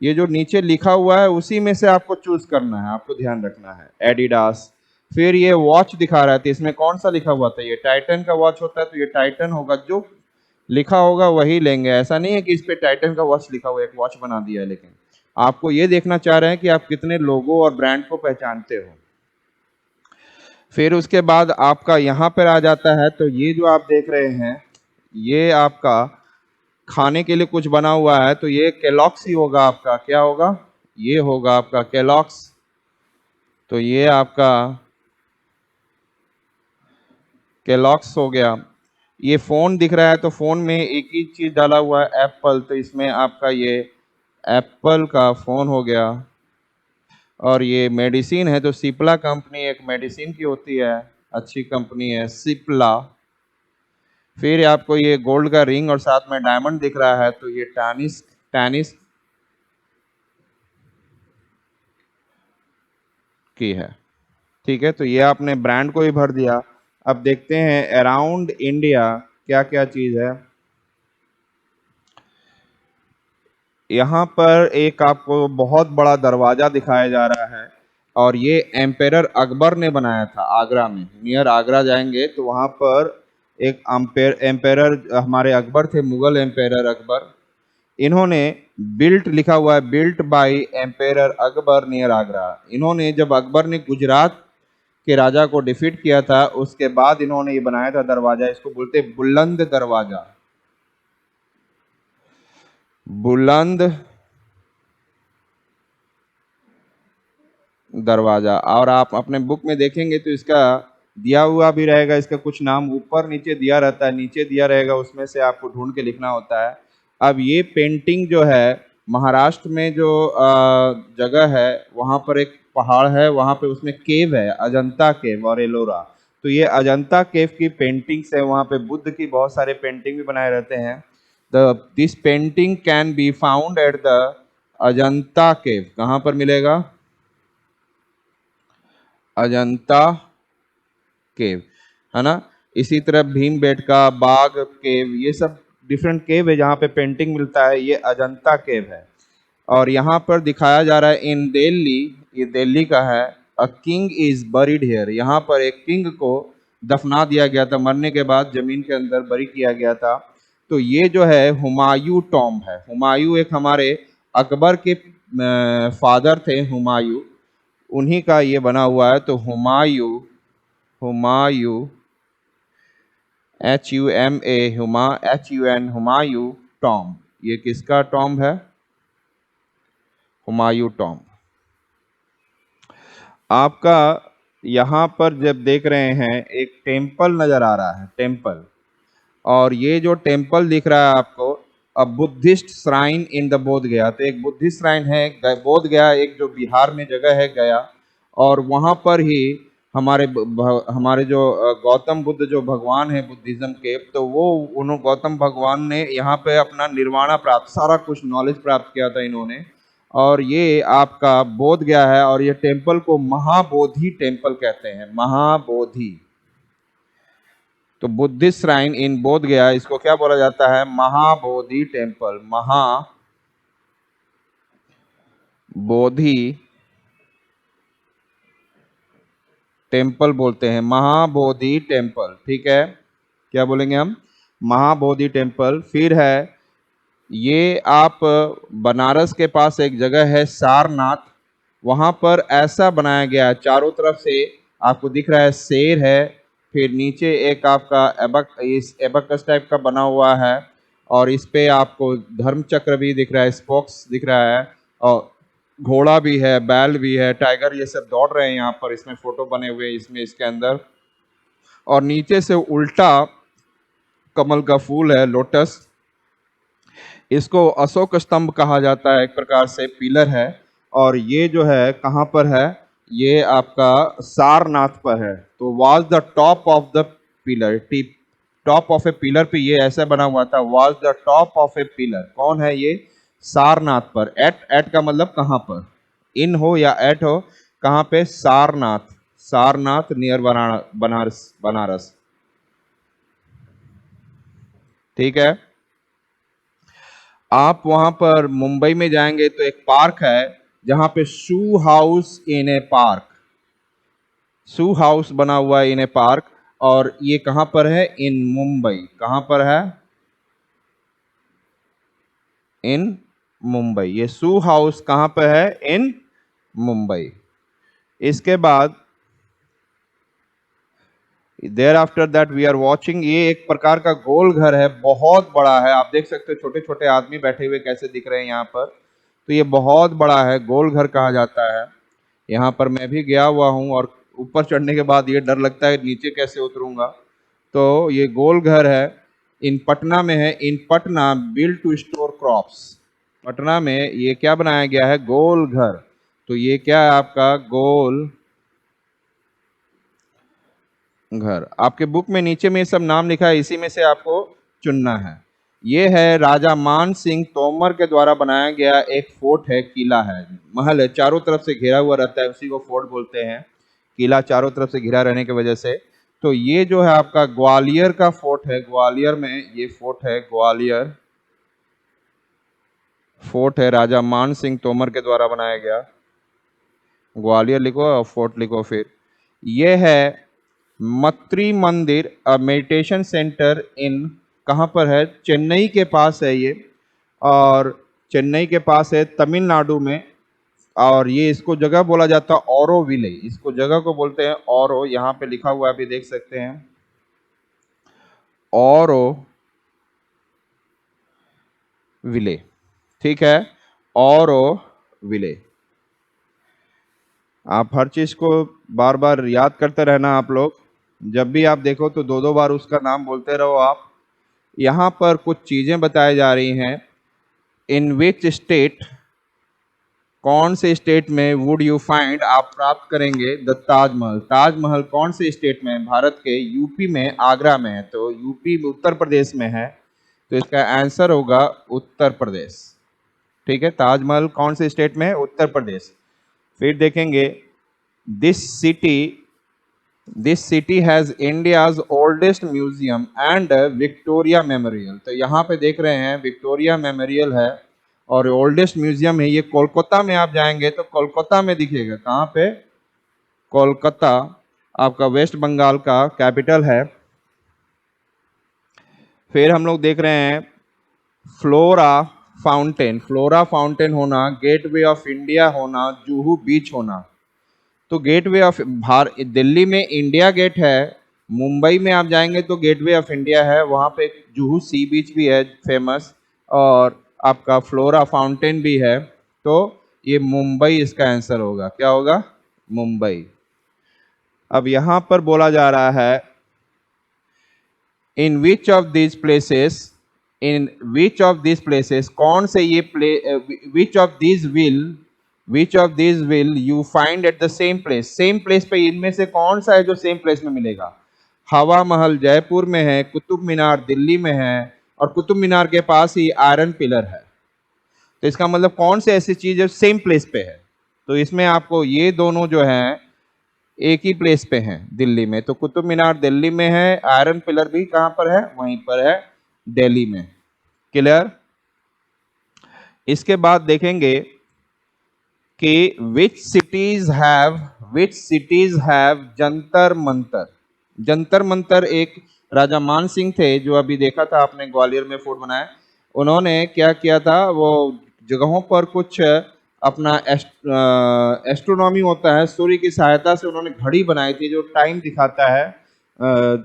ये जो नीचे लिखा हुआ है उसी में से आपको चूज करना है, आपको ध्यान रखना है, एडिडास। फिर ये वॉच दिखा रहा है, तो इसमें कौन सा लिखा हुआ था? ये टाइटन का वॉच होता है, तो ये टाइटन होगा, जो लिखा होगा वही लेंगे। ऐसा नहीं है कि इस पे टाइटन का वॉच लिखा हुआ है, एक वॉच बना दिया है, लेकिन आपको ये देखना चाह रहे हैं कि आप कितने लोगों और ब्रांड को पहचानते हो। फिर उसके बाद आपका यहाँ पर आ जाता है, तो ये जो आप देख रहे हैं, ये आपका खाने के लिए कुछ बना हुआ है, तो ये केलॉग्स ही होगा आपका। क्या होगा? ये होगा आपका केलॉग्स। तो ये आपका केलॉग्स हो गया। ये फोन दिख रहा है, तो फोन में एक ही चीज डाला हुआ है, एप्पल, तो इसमें आपका ये एप्पल का फोन हो गया। और ये मेडिसिन है, तो सिप्ला कंपनी एक मेडिसिन की होती है, अच्छी कंपनी है सिप्ला। फिर आपको ये गोल्ड का रिंग और साथ में डायमंड दिख रहा है, तो ये टैनिस, टैनिस की है। ठीक है, तो ये आपने ब्रांड को ही भर दिया। अब देखते हैं अराउंड इंडिया क्या क्या चीज है। यहाँ पर एक आपको बहुत बड़ा दरवाजा दिखाया जा रहा है, और ये एम्पेरर अकबर ने बनाया था आगरा में। नियर आगरा जाएंगे तो वहाँ पर एक एम्पेरर हमारे अकबर थे, मुगल एम्पेरर अकबर। इन्होंने बिल्ट लिखा हुआ है, built by emperor Akbar near Agra. इन्होंने जब अकबर ने गुजरात के राजा को डिफीट किया था, उसके बाद इन्होंने ये बनाया था दरवाजा, इसको बोलते बुलंद दरवाजा, बुलंद दरवाजा। और आप अपने बुक में देखेंगे तो इसका दिया हुआ भी रहेगा, इसका कुछ नाम ऊपर नीचे दिया रहता है, नीचे दिया रहेगा, उसमें से आपको ढूंढ के लिखना होता है। अब ये पेंटिंग जो है, महाराष्ट्र में जो जगह है, वहाँ पर एक पहाड़ है, वहाँ पे उसमें केव है, अजंता केव और एलोरा। तो ये अजंता केव की पेंटिंग्स है, वहाँ पे बुद्ध की बहुत सारे पेंटिंग भी बनाए रहते हैं। This painting can be found at the Ajanta cave. कहाँ पर मिलेगा? अजंता केव, है ना। इसी तरह भीमबेटका, बाग केव, ये सब डिफरेंट केव है जहाँ पे पेंटिंग मिलता है, ये अजंता केव है। और यहाँ पर दिखाया जा रहा है इन दिल्ली, ये दिल्ली का है, a king is buried here. यहाँ पर एक किंग को दफना दिया गया था, मरने के बाद जमीन के अंदर बरी किया गया था। तो ये जो है हुमायूं टॉम्ब है। हुमायूं एक हमारे अकबर के फादर थे, हुमायूं, उन्हीं का ये बना हुआ है। तो Humayun, Humayun, HUMA, Huma, HUN, Humayun tomb, ये किसका टॉम्ब है? हुमायूं टॉम्ब। आपका यहाँ पर जब देख रहे हैं, एक टेम्पल नजर आ रहा है, टेम्पल। और ये जो टेम्पल दिख रहा है आपको, a Buddhist shrine in the बोध गया, तो एक बुद्धिस्ट श्राइन है बोध गया, एक जो बिहार में जगह है गया, और वहाँ पर ही हमारे जो गौतम बुद्ध जो भगवान है बुद्धिज्म के, तो वो उन्होंने गौतम भगवान ने यहाँ पे अपना निर्वाणा प्राप्त, सारा कुछ नॉलेज प्राप्त किया था इन्होंने। और ये आपका बोध गया है, और ये टेम्पल को महाबोधि टेम्पल कहते हैं, महाबोधि। तो बुद्धिस्ट श्राइन इन बोध गया, इसको क्या बोला जाता है? महाबोधि टेम्पल, महाबोधि टेम्पल बोलते हैं, महाबोधि टेम्पल। ठीक है, क्या बोलेंगे हम? महाबोधि टेम्पल। फिर है ये आप बनारस के पास एक जगह है सारनाथ, वहां पर ऐसा बनाया गया है, चारों तरफ से आपको दिख रहा है शेर है, फिर नीचे एक आपका इस एबकस टाइप का बना हुआ है, और इस पे आपको धर्म चक्र भी दिख रहा है, स्पोक्स दिख रहा है, और घोड़ा भी है, बैल भी है, टाइगर, ये सब दौड़ रहे हैं यहाँ पर, इसमें फोटो बने हुए इसमें, इसके अंदर। और नीचे से उल्टा कमल का फूल है, लोटस। इसको अशोक स्तंभ कहा जाता है, एक प्रकार से पिलर है। और ये जो है कहाँ पर है? ये आपका सारनाथ पर है। तो was the top of the pillar, top of A pillar पे ये ऐसा बना हुआ था, was the top of A pillar. कौन है ये? सारनाथ पर। एट का मतलब कहाँ पर, इन हो या एट हो, कहाँ पे? सारनाथ, सारनाथ नियर बनारस, बनारस। ठीक है, आप वहां पर मुंबई में जाएंगे तो एक पार्क है जहां पे shoe house in a park, shoe house बना हुआ है इन ए पार्क। और ये कहां पर है? इन मुंबई। कहां पर है? इन मुंबई। ये शू हाउस कहां पर है? इन मुंबई। इसके बाद there after that we are watching, ये एक प्रकार का गोल घर है, बहुत बड़ा है। आप देख सकते हो छोटे छोटे आदमी बैठे हुए कैसे दिख रहे हैं यहाँ पर। तो ये बहुत बड़ा है, गोल घर कहा जाता है। यहाँ पर मैं भी गया हुआ हूँ, और ऊपर चढ़ने के बाद ये डर लगता है नीचे कैसे उतरूंगा। तो ये गोल घर है, इन पटना में है, in Patna build to store crops. Patna में ये क्या बनाया गया है? गोल घर। तो ये क्या है आपका? गोल घर। आपके बुक में नीचे में सब नाम लिखा है, इसी में से आपको चुनना है। ये है राजा मान सिंह तोमर के द्वारा बनाया गया एक फोर्ट है, किला है, महल है, चारों तरफ से घिरा हुआ रहता है, उसी को फोर्ट बोलते हैं। किला चारों तरफ से घिरा रहने की वजह से। तो ये जो है आपका ग्वालियर का फोर्ट है, ग्वालियर में ये फोर्ट है, ग्वालियर फोर्ट है, राजा मान सिंह तोमर के द्वारा बनाया गया। ग्वालियर लिखो और फोर्ट लिखो। फिर ये है मत्री मंदिर, मेडिटेशन सेंटर इन, कहाँ पर है? चेन्नई के पास है ये, और चेन्नई के पास है तमिलनाडु में। और ये इसको जगह बोला जाता है औरो विले, इसको जगह को बोलते हैं औरो। यहाँ पे लिखा हुआ भी देख सकते हैं, औरो विले। ठीक है, औरो विले। आप हर चीज को बार बार याद करते रहना। आप लोग जब भी आप देखो तो दो दो बार उसका नाम बोलते रहो आप। यहाँ पर कुछ चीजें बताई जा रही हैं। इन विच स्टेट, कौन से स्टेट में वुड यू फाइंड, आप प्राप्त करेंगे द ताजमहल। ताजमहल कौन से स्टेट में? भारत के यूपी में, आगरा में है। तो यूपी उत्तर प्रदेश में है, तो इसका आंसर होगा उत्तर प्रदेश। ठीक है, ताजमहल कौन से स्टेट में है? उत्तर प्रदेश। फिर देखेंगे this city has India's oldest museum and Victoria memorial. तो यहाँ पे देख रहे हैं विक्टोरिया मेमोरियल है और ओल्डेस्ट म्यूजियम है। ये कोलकाता में आप जाएंगे तो कोलकाता में दिखेगा। कहाँ पे? कोलकाता आपका वेस्ट बंगाल का कैपिटल है। फिर हम लोग देख रहे हैं फ्लोरा फाउंटेन, फ्लोरा फाउंटेन होना, गेटवे ऑफ इंडिया होना, जुहू बीच होना। तो गेटवे ऑफ दिल्ली में इंडिया गेट है, मुंबई में आप जाएंगे तो गेटवे ऑफ इंडिया है, वहाँ पे जुहू सी बीच भी है फेमस, और आपका फ्लोरा फाउंटेन भी है। तो ये मुंबई इसका आंसर होगा। क्या होगा? मुंबई। अब यहाँ पर बोला जा रहा है in which of these places, in which of these places, कौन से ये which of these will which of this will you find at the same place पे इनमें से कौन सा है जो सेम प्लेस में मिलेगा? हवा महल जयपुर में है, कुतुब मीनार दिल्ली में है, और कुतुब मीनार के पास ही आयरन पिलर है। तो इसका मतलब कौन सी ऐसी चीज है सेम प्लेस पे है? तो इसमें आपको ये दोनों जो है एक ही प्लेस पे हैं दिल्ली में। तो कुतुब मीनार दिल्ली में है, आयरन पिलर भी कहां पर है? वहीं पर है, दिल्ली में। क्लियर? इसके बाद देखेंगे कि विच सिटीज हैव जंतर मंतर। जंतर मंतर एक राजा मान सिंह थे, जो अभी देखा था आपने ग्वालियर में फोर्ट बनाया। उन्होंने क्या किया था, वो जगहों पर कुछ अपना एस्ट्रोनॉमी होता है, सूर्य की सहायता से उन्होंने घड़ी बनाई थी जो टाइम दिखाता है।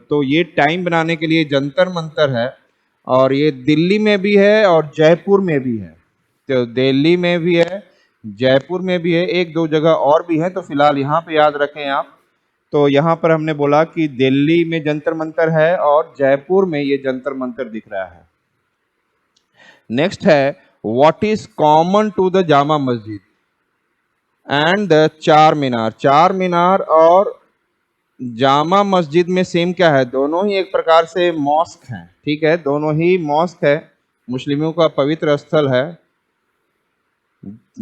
तो ये टाइम बनाने के लिए जंतर मंतर है, और ये दिल्ली में भी है और जयपुर में भी है। तो दिल्ली में भी है, जयपुर में भी है, एक दो जगह और भी है, तो फिलहाल यहाँ पे याद रखें आप। तो यहाँ पर हमने बोला कि दिल्ली में जंतर मंतर है और जयपुर में ये जंतर मंतर दिख रहा है। नेक्स्ट है, what is common to the Jama Masjid and the चार मीनार? चार मीनार और जामा मस्जिद में सेम क्या है? दोनों ही एक प्रकार से मॉस्क हैं, ठीक है, दोनों ही मॉस्क है, मुस्लिमों का पवित्र स्थल है।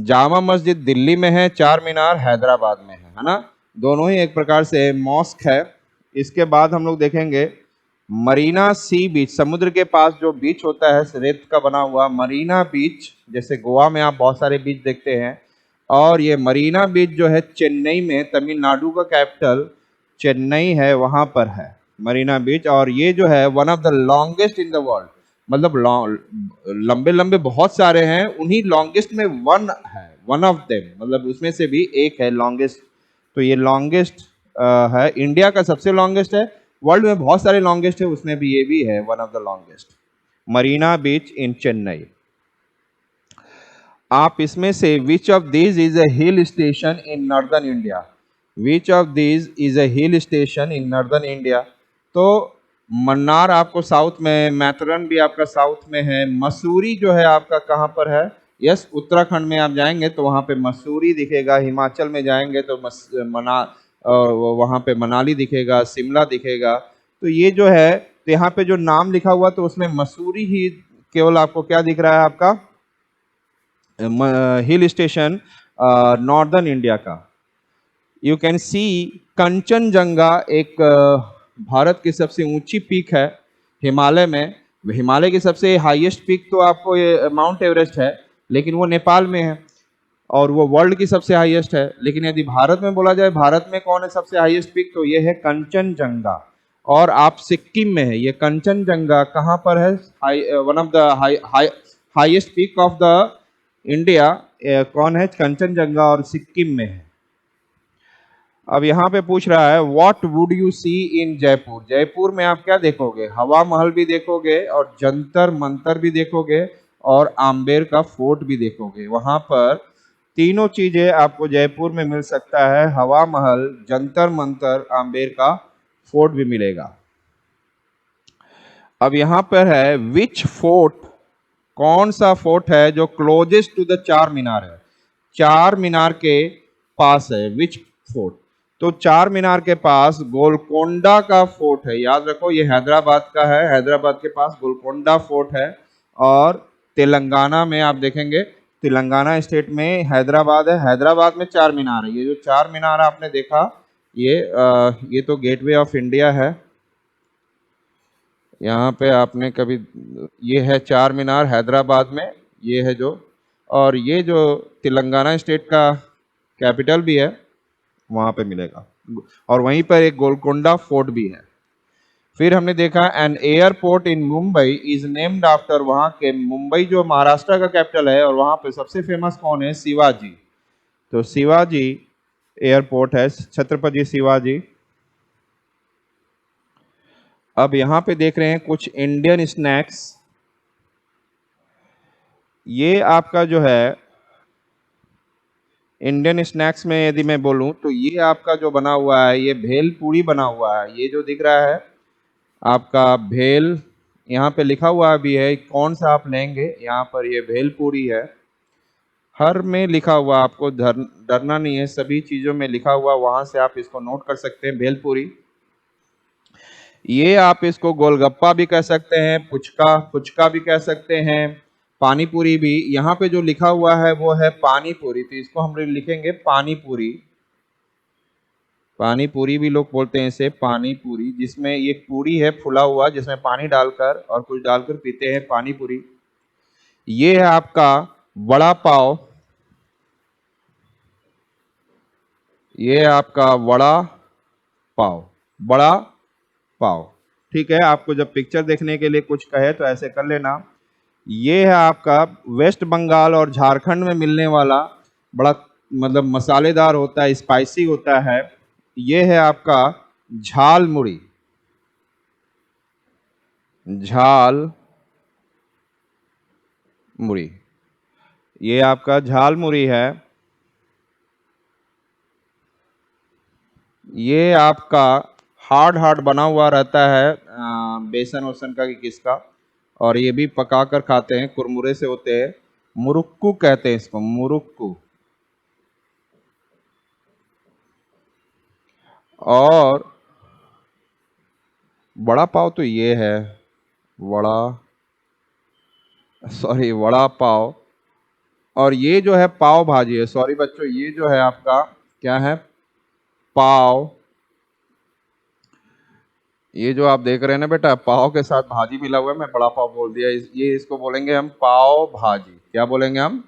जामा मस्जिद दिल्ली में है, चार मीनार हैदराबाद में है ना? दोनों ही एक प्रकार से मॉस्क है। इसके बाद हम लोग देखेंगे मरीना सी बीच, समुद्र के पास जो बीच होता है रेत का बना हुआ, मरीना बीच, जैसे गोवा में आप बहुत सारे बीच देखते हैं, और ये मरीना बीच जो है चेन्नई में, तमिलनाडु का कैपिटल चेन्नई है, वहां पर है मरीना बीच। और ये जो है one of the longest in the world, मतलब लंबे लंबे बहुत सारे हैं, उन्हीं लॉन्गेस्ट में वन है, वन ऑफ देम, मतलब उसमें से भी एक है लॉन्गेस्ट। तो ये लॉन्गेस्ट है, इंडिया का सबसे लॉन्गेस्ट है, वर्ल्ड में बहुत सारे लॉन्गेस्ट है, उसमें भी ये भी है one of the longest, Marina beach in Chennai. आप इसमें से which of these is a hill station in northern India? Which of these is a hill station in northern India? तो मन्नार आपको साउथ में, मैथरन भी आपका साउथ में है, मसूरी जो है आपका कहाँ पर है? यस, उत्तराखंड में आप जाएंगे तो वहाँ पे मसूरी दिखेगा, हिमाचल में जाएंगे तो वहाँ पे मनाली दिखेगा, शिमला दिखेगा। तो ये जो है, तो यहाँ पे जो नाम लिखा हुआ तो उसमें मसूरी ही केवल आपको क्या दिख रहा है आपका हिल स्टेशन नॉर्दर्न इंडिया का। यू कैन सी कंचनजंगा, एक भारत की सबसे ऊंची पीक है हिमालय में। हिमालय की सबसे हाईएस्ट पीक तो आपको ये माउंट एवरेस्ट है, लेकिन वो नेपाल में है, और वो वर्ल्ड की सबसे हाईएस्ट है। लेकिन यदि भारत में बोला जाए, भारत में कौन है सबसे हाईएस्ट पीक, तो ये है कंचनजंगा। और आप सिक्किम में है, ये कंचनजंगा कहाँ पर है? One of the highest peak of the India कौन है? कंचनजंगा, और सिक्किम में है। अब यहाँ पे पूछ रहा है व्हाट वुड यू सी इन जयपुर? जयपुर में आप क्या देखोगे? हवा महल भी देखोगे, और जंतर मंतर भी देखोगे, और आम्बेर का फोर्ट भी देखोगे। वहां पर तीनों चीजें आपको जयपुर में मिल सकता है, हवा महल, जंतर मंतर, आम्बेर का फोर्ट भी मिलेगा। अब यहाँ पर है विच फोर्ट, कौन सा फोर्ट है जो क्लोजेस्ट टू द चार मीनार है? चार मीनार के पास है विच फोर्ट? तो चार मीनार के पास गोलकोंडा का फोर्ट है। याद रखो, ये हैदराबाद का है, हैदराबाद के पास गोलकोंडा फोर्ट है। और तेलंगाना में आप देखेंगे, तेलंगाना स्टेट में हैदराबाद है, हैदराबाद में चार मीनार है। ये जो चार मीनार आपने देखा, ये तो गेटवे ऑफ इंडिया है। यहाँ पे आपने कभी, ये है चार मीनार हैदराबाद में, ये है जो, और ये जो तेलंगाना स्टेट का कैपिटल भी है, वहाँ पे मिलेगा। और वहीं पर एक गोलकोंडा फोर्ट भी है। फिर हमने देखा an airport in Mumbai is named after, वहाँ के, मुंबई जो महाराष्ट्र का कैपिटल है, और वहाँ पे सबसे फेमस कौन है? शिवाजी। तो शिवाजी एयरपोर्ट है, छत्रपति शिवाजी। अब यहाँ पे देख रहे हैं कुछ इंडियन स्नैक्स। ये आपका जो है इंडियन स्नैक्स में यदि मैं बोलूं तो ये आपका जो बना हुआ है, ये भेल पूरी बना हुआ है। ये जो दिख रहा है आपका भेल, यहाँ पे लिखा हुआ भी है कौन सा आप लेंगे। यहाँ पर ये भेल पूरी है, हर में लिखा हुआ, आपको डरना नहीं है, सभी चीजों में लिखा हुआ, वहां से आप इसको नोट कर सकते हैं। भेलपुरी, ये आप इसको गोलगप्पा भी कह सकते हैं, पुचका पुचका भी कह सकते हैं, पानी पूरी भी। यहाँ पे जो लिखा हुआ है वो है पानी पूरी, तो इसको हम लिखेंगे पानी पूरी। पानी पूरी भी लोग बोलते हैं इसे, पानी पूरी, जिसमें ये पूरी है फुला हुआ, जिसमें पानी डालकर और कुछ डालकर पीते हैं, पानी पूरी। ये है आपका वड़ा पाव, ये है आपका वड़ा पाव, बड़ा पाव। ठीक है, आपको जब पिक्चर देखने के लिए कुछ कहे तो ऐसे कर लेना। ये है आपका वेस्ट बंगाल और झारखंड में मिलने वाला, बड़ा मतलब मसालेदार होता है, स्पाइसी होता है। ये है आपका झाल मुड़ी, झाल मुड़ी, ये आपका झाल मुड़ी है। ये आपका हार्ड हार्ड बना हुआ रहता है, बेसन वसन का कि किसका, और ये भी पका कर खाते हैं, कुरमुरे से होते हैं। मुरुक्कू कहते हैं इसको, मुरुक्कू। और वड़ा पाव तो ये है, वड़ा, सॉरी वड़ा पाव। और ये जो है पाव भाजी है, सॉरी बच्चों, ये जो है आपका क्या है, पाव। ये जो आप देख रहे हैं ना बेटा, पाव के साथ भाजी मिला हुआ है, मैं बड़ा पाव बोल दिया। ये इसको बोलेंगे हम पाव भाजी। क्या बोलेंगे हम?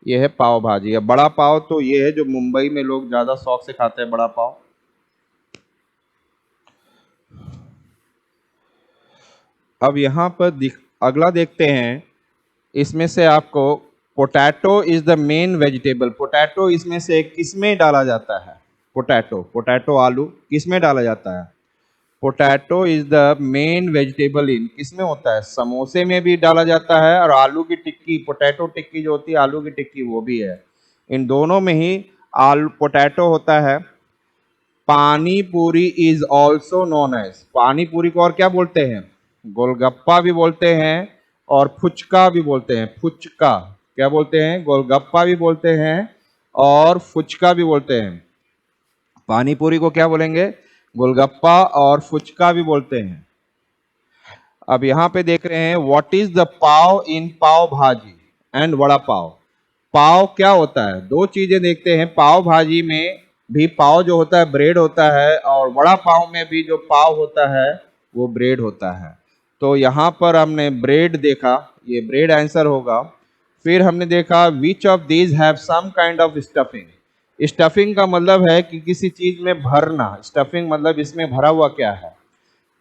ये है पाव भाजी। या बड़ा पाव तो ये है जो मुंबई में लोग ज्यादा शौक से खाते हैं, बड़ा पाव। अब यहाँ पर अगला देखते हैं, इसमें से आपको potato is the main vegetable. Potato इसमें से किसमें डाला जाता है? पोटैटो, पोटैटो आलू किसमें डाला जाता है? Potato is the main vegetable इन, किसमें होता है? समोसे में भी डाला जाता है, और आलू की टिक्की, पोटैटो टिक्की जो होती है आलू की टिक्की, वो भी है। इन दोनों में ही आलू पोटैटो होता है। पानी पूरी इज ऑल्सो नोन एज, पानी पूरी को और क्या बोलते हैं? गोलगप्पा भी बोलते हैं और फुचका भी बोलते हैं। फुचका क्या बोलते हैं? गोलगप्पा भी बोलते हैं और फुचका भी बोलते हैं। पानी पूरी को क्या बोलेंगे? गोलगप्पा और फुचका भी बोलते हैं। अब यहां पे देख रहे हैं, व्हाट इज द पाव इन पाव भाजी एंड वड़ा पाव। पाव क्या होता है? दो चीजें देखते हैं। पाव भाजी में भी पाव जो होता है ब्रेड होता है, और वड़ा पाव में भी जो पाव होता है वो ब्रेड होता है। तो यहां पर हमने ब्रेड देखा, ये ब्रेड आंसर होगा। फिर हमने देखा which of these have some kind of stuffing. Stuffing का मतलब है कि किसी चीज में भरना, स्टफिंग मतलब इसमें भरा हुआ क्या है।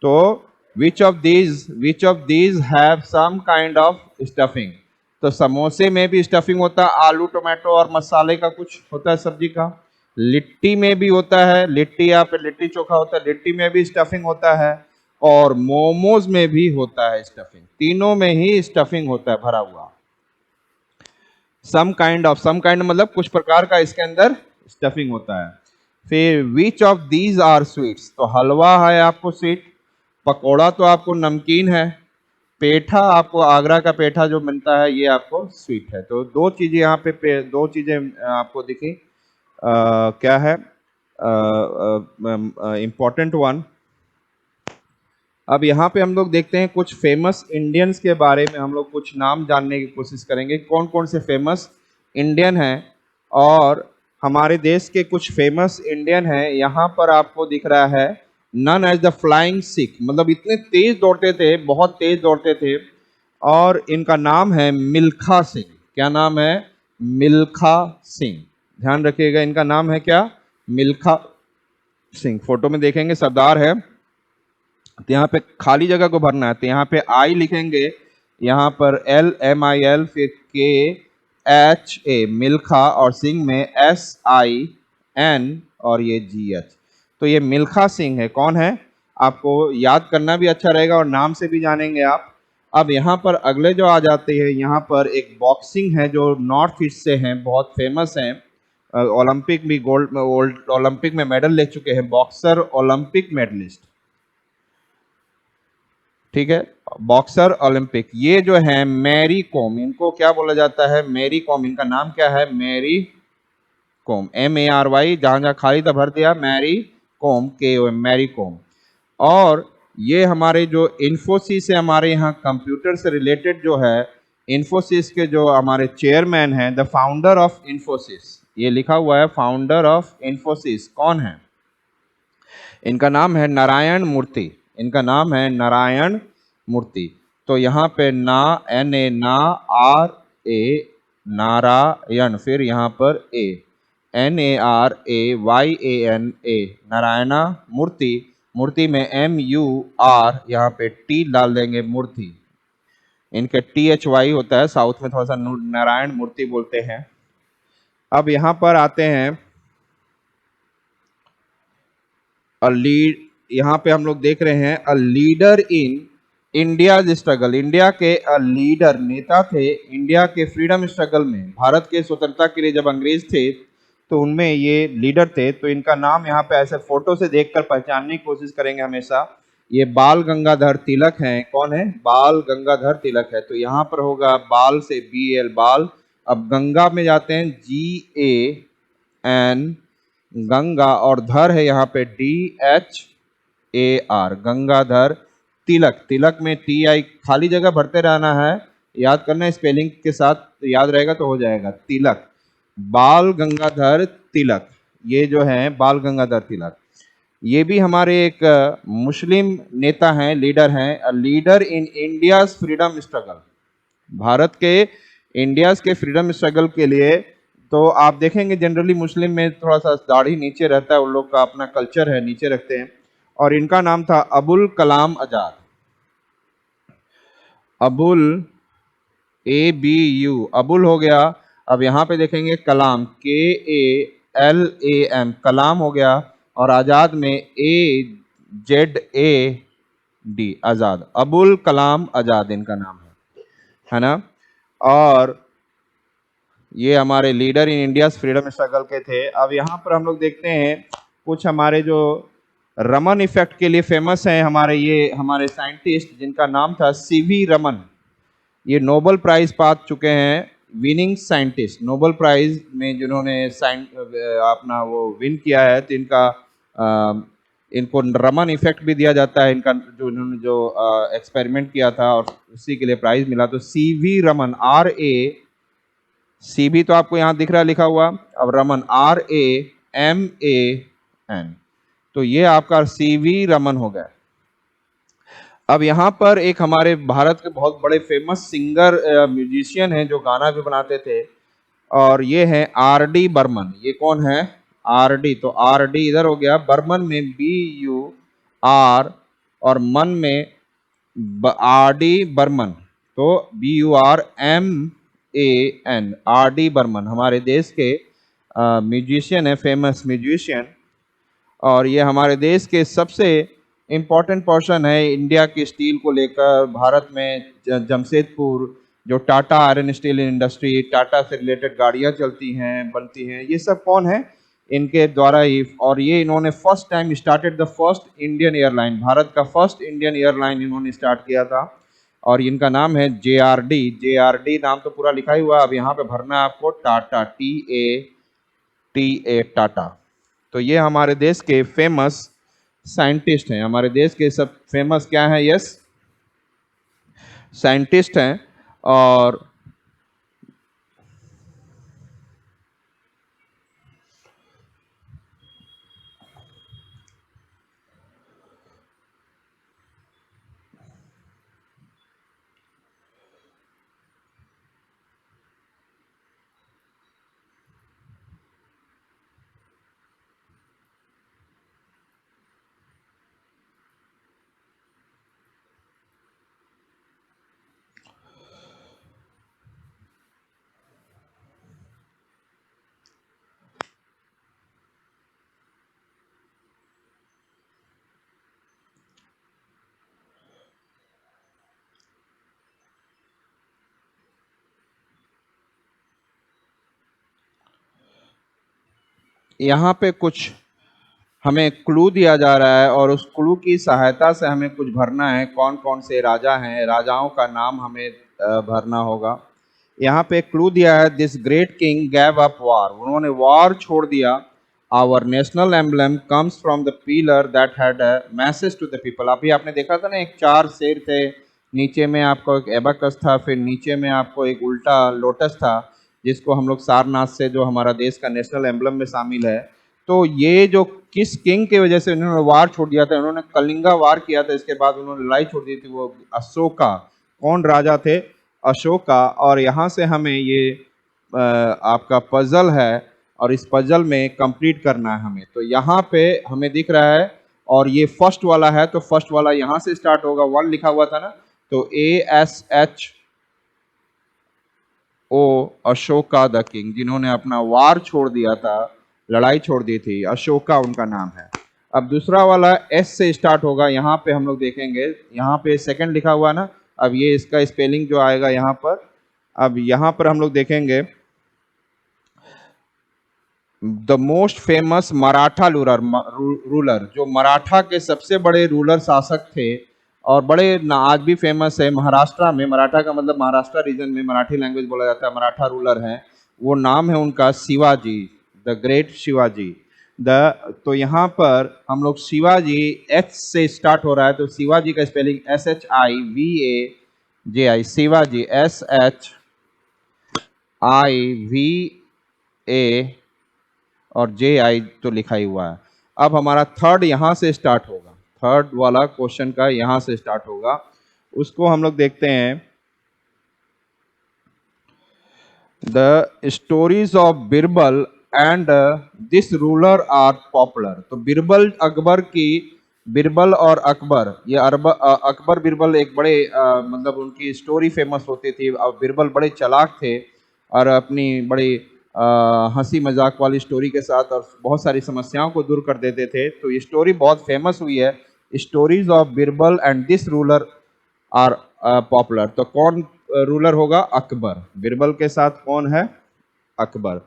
तो which of these have some kind of stuffing. तो समोसे में भी स्टफिंग होता है, आलू टोमेटो और मसाले का कुछ होता है, सब्जी का। लिट्टी में भी होता है, लिट्टी या फिर लिट्टी चोखा होता है, लिट्टी में भी स्टफिंग होता है। और मोमोज में भी होता है स्टफिंग, तीनों में ही स्टफिंग होता है, भरा हुआ। Some kind of, some kind मतलब कुछ प्रकार का इसके अंदर स्टफिंग होता है। फिर which of these are sweets, तो हलवा है आपको स्वीट, पकोड़ा तो आपको नमकीन है, पेठा आपको आगरा का पेठा जो मिलता है ये आपको स्वीट है। तो दो चीजें यहाँ पे दो चीजें आपको दिखी। क्या है इम्पोर्टेंट वन। अब यहाँ पे हम लोग देखते हैं कुछ फेमस इंडियंस के बारे में, हम लोग कुछ नाम जानने की कोशिश करेंगे, कौन कौन से फेमस इंडियन हैं। और हमारे देश के कुछ फेमस इंडियन हैं, यहाँ पर आपको दिख रहा है known as the flying Sikh, मतलब इतने तेज दौड़ते थे, बहुत तेज दौड़ते थे। और इनका नाम है मिल्खा सिंह। क्या नाम है? मिल्खा सिंह। ध्यान रखिएगा, इनका नाम है क्या? मिल्खा सिंह। फोटो में देखेंगे सरदार है, तो यहाँ पे खाली जगह को भरना है, तो यहाँ पे आई लिखेंगे, यहाँ पर LMIL, फिर KHA मिल्खा, और सिंह में SIN और ये GH। तो ये मिल्खा सिंह है। कौन है? आपको याद करना भी अच्छा रहेगा और नाम से भी जानेंगे आप। अब यहाँ पर अगले जो आ जाते हैं, यहाँ पर एक बॉक्सिंग है जो नॉर्थ ईस्ट से हैं, बहुत फेमस हैं, ओलंपिक भी गोल्ड ओलंपिक में मेडल ले चुके हैं, बॉक्सर ओलंपिक मेडलिस्ट। ठीक है। बॉक्सर ओलंपिक, ये जो है मैरी कॉम, इनको क्या बोला जाता है? मैरी कॉम। इनका नाम क्या है? मैरी कॉम, MARY, जहां जहां खाली था भर दिया, Mary Kom, KOM, Mary Kom. और ये हमारे जो इन्फोसिस है, हमारे यहाँ कंप्यूटर से रिलेटेड जो है, इन्फोसिस के जो हमारे चेयरमैन हैं, द फाउंडर ऑफ इन्फोसिस, ये लिखा हुआ है फाउंडर ऑफ इन्फोसिस, कौन है? इनका नाम है नारायण मूर्ति। इनका नाम है नारायण मूर्ति। तो यहाँ पे ना, NA, ना, RA, नारायण, फिर यहाँ पर NARAYAN, नारायणा मूर्ति। मूर्ति में MUR, यहाँ पे T डाल देंगे, मूर्ति। इनके THY होता है, साउथ में थोड़ा सा नारायण मूर्ति बोलते हैं। अब यहाँ पर आते हैं लीड, यहाँ पे हम लोग देख रहे हैं a leader in India struggle. India के लीडर, नेता थे इंडिया के फ्रीडम स्ट्रगल में। भारत के स्वतंत्रता के लिए जब अंग्रेज थे तो उनमें ये लीडर थे। तो इनका नाम यहाँ पे ऐसे फोटो से देखकर पहचानने की कोशिश करेंगे हमेशा। ये बाल गंगाधर तिलक हैं। कौन है? बाल गंगाधर तिलक है। तो यहाँ पर होगा बाल से BL, बाल। अब गंगा में जाते हैं, GAN, गंगा, और धर है यहाँ पे DHAR, गंगाधर तिलक। तिलक में TI, खाली जगह भरते रहना है, याद करना, स्पेलिंग के साथ याद रहेगा तो हो जाएगा। तिलक, बाल गंगाधर तिलक, ये जो है बाल गंगाधर तिलक, ये भी हमारे एक मुस्लिम नेता हैं, लीडर हैं। Leader in India's freedom struggle, Bharat के, इंडिया के फ्रीडम स्ट्रगल के लिए। तो आप देखेंगे जनरली मुस्लिम में थोड़ा सा दाढ़ी नीचे रहता है, उन लोग का अपना कल्चर है, नीचे रखते हैं। और इनका नाम था अबुल कलाम आजाद। अबुल, ABU, अबुल हो गया। अब यहाँ पे देखेंगे कलाम, KALAM, कलाम हो गया। और आजाद में AZAD, आजाद, अबुल कलाम आजाद इनका नाम है ना। और ये हमारे leader in India freedom struggle के थे। अब यहाँ पर हम लोग देखते हैं कुछ हमारे जो रमन इफेक्ट के लिए फेमस हैं, हमारे ये हमारे साइंटिस्ट, जिनका नाम था CV रमन। ये नोबेल प्राइज पा चुके हैं, विनिंग साइंटिस्ट, नोबेल प्राइज में जिन्होंने अपना वो विन किया है। तो इनका इनको रमन इफेक्ट भी दिया जाता है, इनका जो इन्होंने जो एक्सपेरिमेंट किया था और उसी के लिए प्राइज मिला। तो CV रमन, CB तो आपको यहाँ दिख रहा है लिखा हुआ, अब रमन RAMAN, तो ये आपका CV रमन हो गया। अब यहाँ पर एक हमारे भारत के बहुत बड़े फेमस सिंगर, म्यूजिशियन हैं, जो गाना भी बनाते थे, और ये है RD बर्मन। ये कौन है? RD। तो RD इधर हो गया, बर्मन में BUR, और मन में RD बर्मन, तो BURMAN, RD बर्मन हमारे देश के म्यूजिशियन है, फेमस म्यूजिशियन। और ये हमारे देश के सबसे इम्पोर्टेंट पर्सन है इंडिया की स्टील को लेकर। भारत में जमशेदपुर जो Tata iron steel industry, Tata से रिलेटेड गाड़ियाँ चलती हैं, बनती हैं, ये सब कौन है? इनके द्वारा ही। और ये इन्होंने first time started the first Indian airline, Bharat का फर्स्ट इंडियन एयरलाइन इन्होंने स्टार्ट किया था। और इनका नाम है JRD नाम तो पूरा लिखा ही हुआ, अब यहाँ पे भरना है आपको टाटा, TATA, टाटा। तो ये हमारे देश के फेमस साइंटिस्ट हैं, हमारे देश के सब फेमस क्या है? यस, साइंटिस्ट हैं। और यहाँ पे कुछ हमें क्लू दिया जा रहा है और उस क्लू की सहायता से हमें कुछ भरना है। कौन कौन से राजा हैं, राजाओं का नाम हमें भरना होगा। यहाँ पे क्लू दिया है, this great king gave up war, उन्होंने वॉर छोड़ दिया। Our national emblem comes from the pillar that had a message to the people. अभी आपने देखा था ना, एक 4 शेर थे, नीचे में आपको एक एबकस था, फिर नीचे में आपको एक उल्टा लोटस था, जिसको हम लोग सारनाथ से, जो हमारा देश का नेशनल एम्बलम में शामिल है। तो ये जो किस किंग की वजह से उन्होंने वार छोड़ दिया था, उन्होंने कलिंगा वार किया था, इसके बाद उन्होंने लड़ाई छोड़ दी थी, वो अशोका। कौन राजा थे? अशोका। और यहाँ से हमें ये आपका पजल है और इस पजल में कंप्लीट करना है हमें। तो यहाँ पे हमें दिख रहा है और ये फर्स्ट वाला है, तो फर्स्ट वाला यहाँ से स्टार्ट होगा, 1 लिखा हुआ था ना, तो ASHO, अशोका द किंग, जिन्होंने अपना वार छोड़ दिया था, लड़ाई छोड़ दी थी, अशोका उनका नाम है। अब दूसरा वाला S से स्टार्ट होगा, यहाँ पे हम लोग देखेंगे, यहाँ पे सेकंड लिखा हुआ ना, अब ये इसका स्पेलिंग जो आएगा यहाँ पर, अब यहाँ पर हम लोग देखेंगे, the most famous Maratha ruler, जो मराठा के सबसे बड़े रूलर शासक थे और बड़े आज भी फेमस है महाराष्ट्र में, मराठा का मतलब महाराष्ट्र रीजन में मराठी लैंग्वेज बोला जाता है, मराठा रूलर है, वो नाम है उनका शिवाजी, द ग्रेट शिवाजी। तो यहाँ पर हम लोग शिवाजी H से स्टार्ट हो रहा है, तो शिवाजी का स्पेलिंग SHIVAJI, शिवाजी SHIVA और JI तो लिखा ही हुआ है। अब हमारा थर्ड यहाँ से स्टार्ट होगा, थर्ड वाला क्वेश्चन का यहाँ से स्टार्ट होगा, उसको हम लोग देखते हैं। The stories of Birbal and this ruler are popular. तो बीरबल अकबर की, बीरबल और अकबर, ये अकबर बीरबल एक बड़े मतलब उनकी स्टोरी फेमस होती थी। अब बीरबल बड़े चालाक थे और अपनी बड़ी हंसी मजाक वाली स्टोरी के साथ और बहुत सारी समस्याओं को दूर कर देते थे, तो ये स्टोरी बहुत फेमस हुई है, stories of Birbal and this ruler are popular. तो कौन रूलर होगा? अकबर। बीरबल के साथ कौन है? अकबर।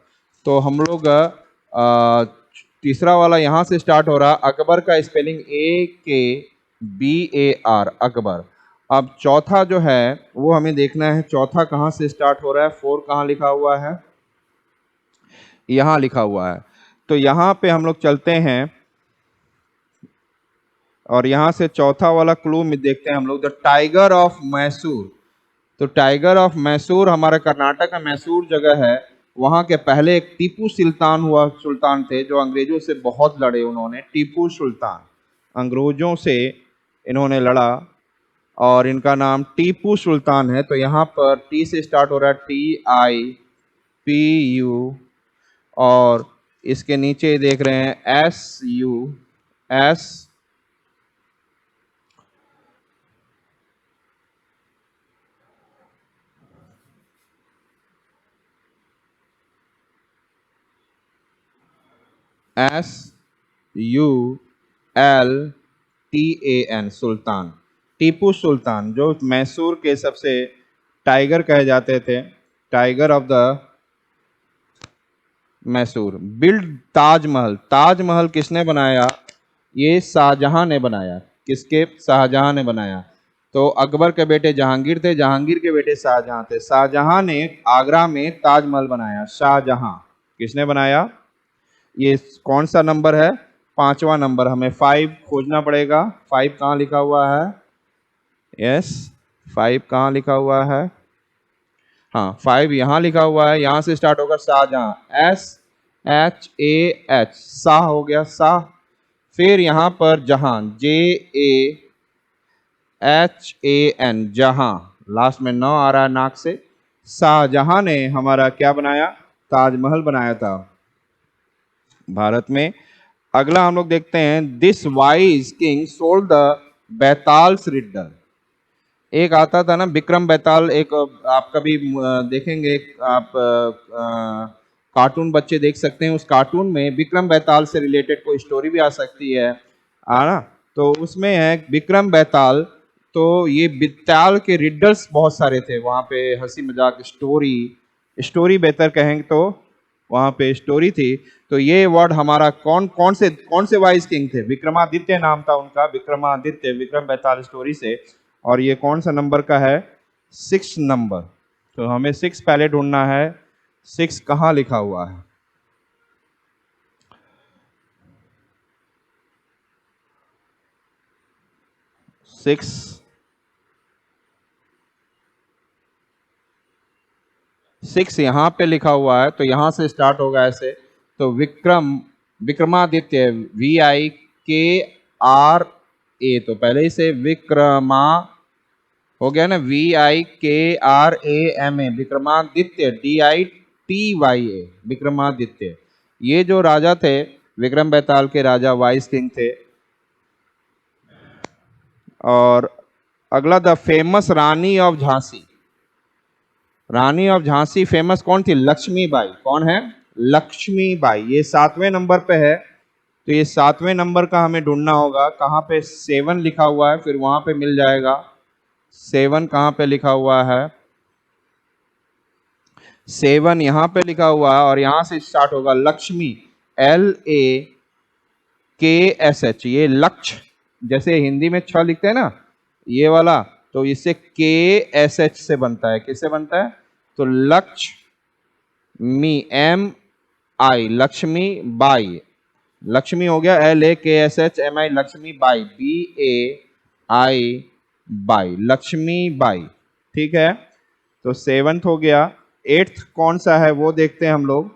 तो हम लोग तीसरा वाला यहाँ से स्टार्ट हो रहा, अकबर का स्पेलिंग AKBAR, अकबर। अब चौथा जो है वो हमें देखना है, चौथा कहाँ से स्टार्ट हो रहा है, 4 कहाँ लिखा हुआ है, यहाँ लिखा हुआ है। तो यहाँ पे हम लोग चलते हैं और यहाँ से चौथा वाला क्लू में देखते हैं हम लोग, द टाइगर ऑफ मैसूर। तो टाइगर ऑफ मैसूर हमारे कर्नाटक में मैसूर जगह है, वहाँ के पहले एक टीपू सुल्तान थे, जो अंग्रेजों से बहुत लड़े उन्होंने, टीपू सुल्तान, अंग्रेजों से इन्होंने लड़ा और इनका नाम टीपू सुल्तान है। तो यहाँ पर T से स्टार्ट हो रहा है, TIPU, और इसके नीचे देख रहे हैं SUS, SULTAN, सुल्तान, टीपू सुल्तान, जो मैसूर के सबसे टाइगर कहे जाते थे, tiger of the Mysore. Build Taj Mahal, Taj Mahal किसने बनाया? ये शाहजहां ने बनाया। किसके? शाहजहां ने बनाया। तो अकबर के बेटे जहांगीर थे, जहांगीर के बेटे शाहजहां थे, शाहजहां ने आगरा में ताजमहल बनाया। शाहजहां किसने बनाया? ये कौन सा नंबर है? 5वां नंबर। हमें 5 खोजना पड़ेगा। 5 कहाँ लिखा हुआ है? यस, 5 कहाँ लिखा हुआ है? हाँ, 5 यहाँ लिखा हुआ है, यहाँ से स्टार्ट होगा शाहजहां, SHAH, शाह हो गया, शाह। फिर यहाँ पर जहां, JAHAN, जहां, लास्ट में 9 आ रहा है नाक से। शाहजहां ने हमारा क्या बनाया? ताजमहल बनाया था भारत में। अगला हम लोग देखते हैं, this wise king solved the Baital's riddle. एक आता था ना विक्रम बैताल, एक आप कभी देखेंगे, आप कार्टून बच्चे देख सकते हैं, उस कार्टून में विक्रम बैताल से रिलेटेड कोई स्टोरी भी आ सकती है ना, तो उसमें है विक्रम बैताल। तो ये बैताल के रिडल्स बहुत सारे थे वहाँ पे, हंसी मजाक स्टोरी बेहतर कहेंगे तो वहां पे स्टोरी थी। तो ये वर्ड हमारा कौन से वाइस किंग थे? विक्रमादित्य नाम था उनका, विक्रमादित्य, विक्रम बेताल स्टोरी से। और ये कौन सा नंबर का है? 6 नंबर। तो हमें 6 पहले ढूंढना है। 6 कहाँ लिखा हुआ है? 6 यहाँ पे लिखा हुआ है, तो यहाँ से स्टार्ट होगा ऐसे। तो विक्रमादित्य, VIKRA, तो पहले ही से विक्रमा हो गया ना, VIKRAMA, विक्रमादित्य, DITYA, विक्रमादित्य। ये जो राजा थे, विक्रम बेताल के राजा, वाइस किंग थे। और अगला, the famous Rani of Jhansi. Rani of Jhansi famous कौन थी? लक्ष्मीबाई। कौन है? लक्ष्मीबाई। ये 7वें नंबर पे है। तो ये 7वें नंबर का हमें ढूंढना होगा। कहाँ पे? 7 लिखा हुआ है, फिर वहां पे मिल जाएगा। 7 कहाँ पे लिखा हुआ है? 7 यहाँ पे लिखा हुआ है, और यहां से स्टार्ट होगा लक्ष्मी, LAKSH। ये लक्ष्य, जैसे हिंदी में छ लिखते हैं ना, ये वाला, तो इससे KSH से बनता है। किससे बनता है? तो लक्ष्मी, MI, लक्ष्मी बाई। लक्ष्मी हो गया LAKSHMI, Lakshmi Bai, BAI, by, Lakshmi Bai. ठीक है, तो 7th हो गया। 8th कौन सा है वो देखते हैं हम लोग।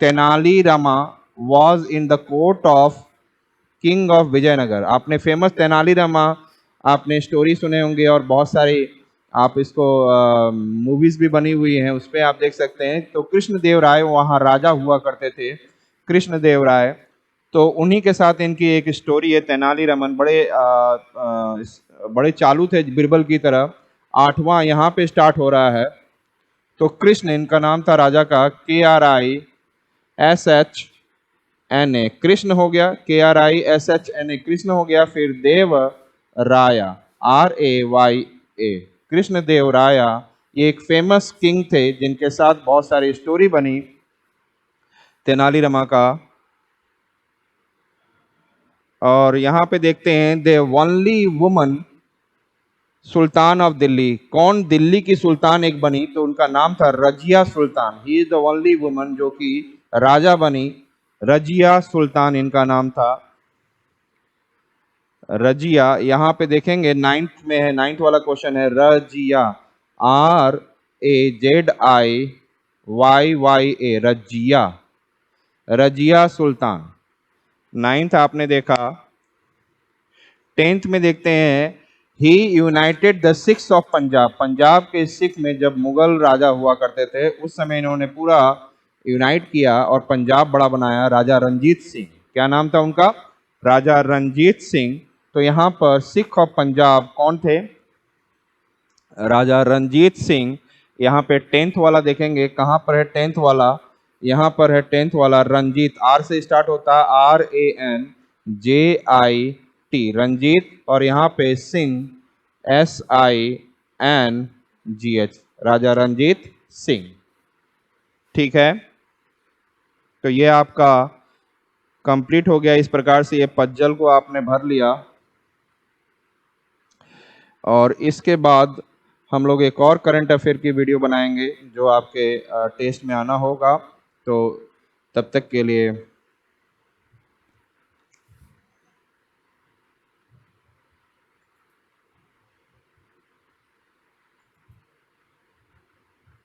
Tenali Rama was in the court of king of Vijayanagar. आपने फेमस तेनाली रामा, आपने स्टोरी सुने होंगे, और बहुत सारी आप इसको मूवीज भी बनी हुई हैं, उस पर आप देख सकते हैं। तो कृष्णदेव राय वहाँ राजा हुआ करते थे, कृष्णदेव राय। तो उन्हीं के साथ इनकी एक स्टोरी है, तेनाली रामन। बड़े चालू थे बिरबल की तरह। 8वां यहाँ पे स्टार्ट हो रहा है। तो कृष्ण इनका नाम था राजा का, KRISHNA, कृष्ण हो गया, KRISHNA, कृष्ण हो गया। फिर देव राया, RAYA, कृष्ण देव राया। ये एक फेमस किंग थे जिनके साथ बहुत सारी स्टोरी बनी तेनाली रामा का। और यहाँ पे देखते हैं, the only woman Sultan of Delhi. कौन दिल्ली की सुल्तान एक बनी? तो उनका नाम था Razia Sultan. He is the only woman जो कि राजा बनी, रजिया सुल्तान इनका नाम था, रजिया। यहाँ पे देखेंगे 9th में है, 9th वाला क्वेश्चन है, रजिया, RAZIYYA, रजिया, रजिया सुल्तान। 9th आपने देखा। 10th में देखते हैं, he united the Sikhs of Punjab. Punjab के सिख में जब मुगल राजा हुआ करते थे, उस समय इन्होंने पूरा यूनाइट किया और पंजाब बड़ा बनाया। राजा रंजीत सिंह, क्या नाम था उनका? राजा रंजीत सिंह। तो यहाँ पर सिख ऑफ पंजाब कौन थे? राजा रंजीत सिंह। यहाँ पे 10th वाला देखेंगे, कहाँ पर है 10th वाला? यहाँ पर है 10th वाला, रंजीत। R से स्टार्ट होता है, RANJIT, रंजीत। और यहाँ पे सिंह, SINGH, राजा रंजीत सिंह। ठीक है, तो ये आपका कंप्लीट हो गया। इस प्रकार से ये पजल को आपने भर लिया। और इसके बाद हम लोग एक और करंट अफेयर की वीडियो बनाएंगे जो आपके टेस्ट में आना होगा। तो तब तक के लिए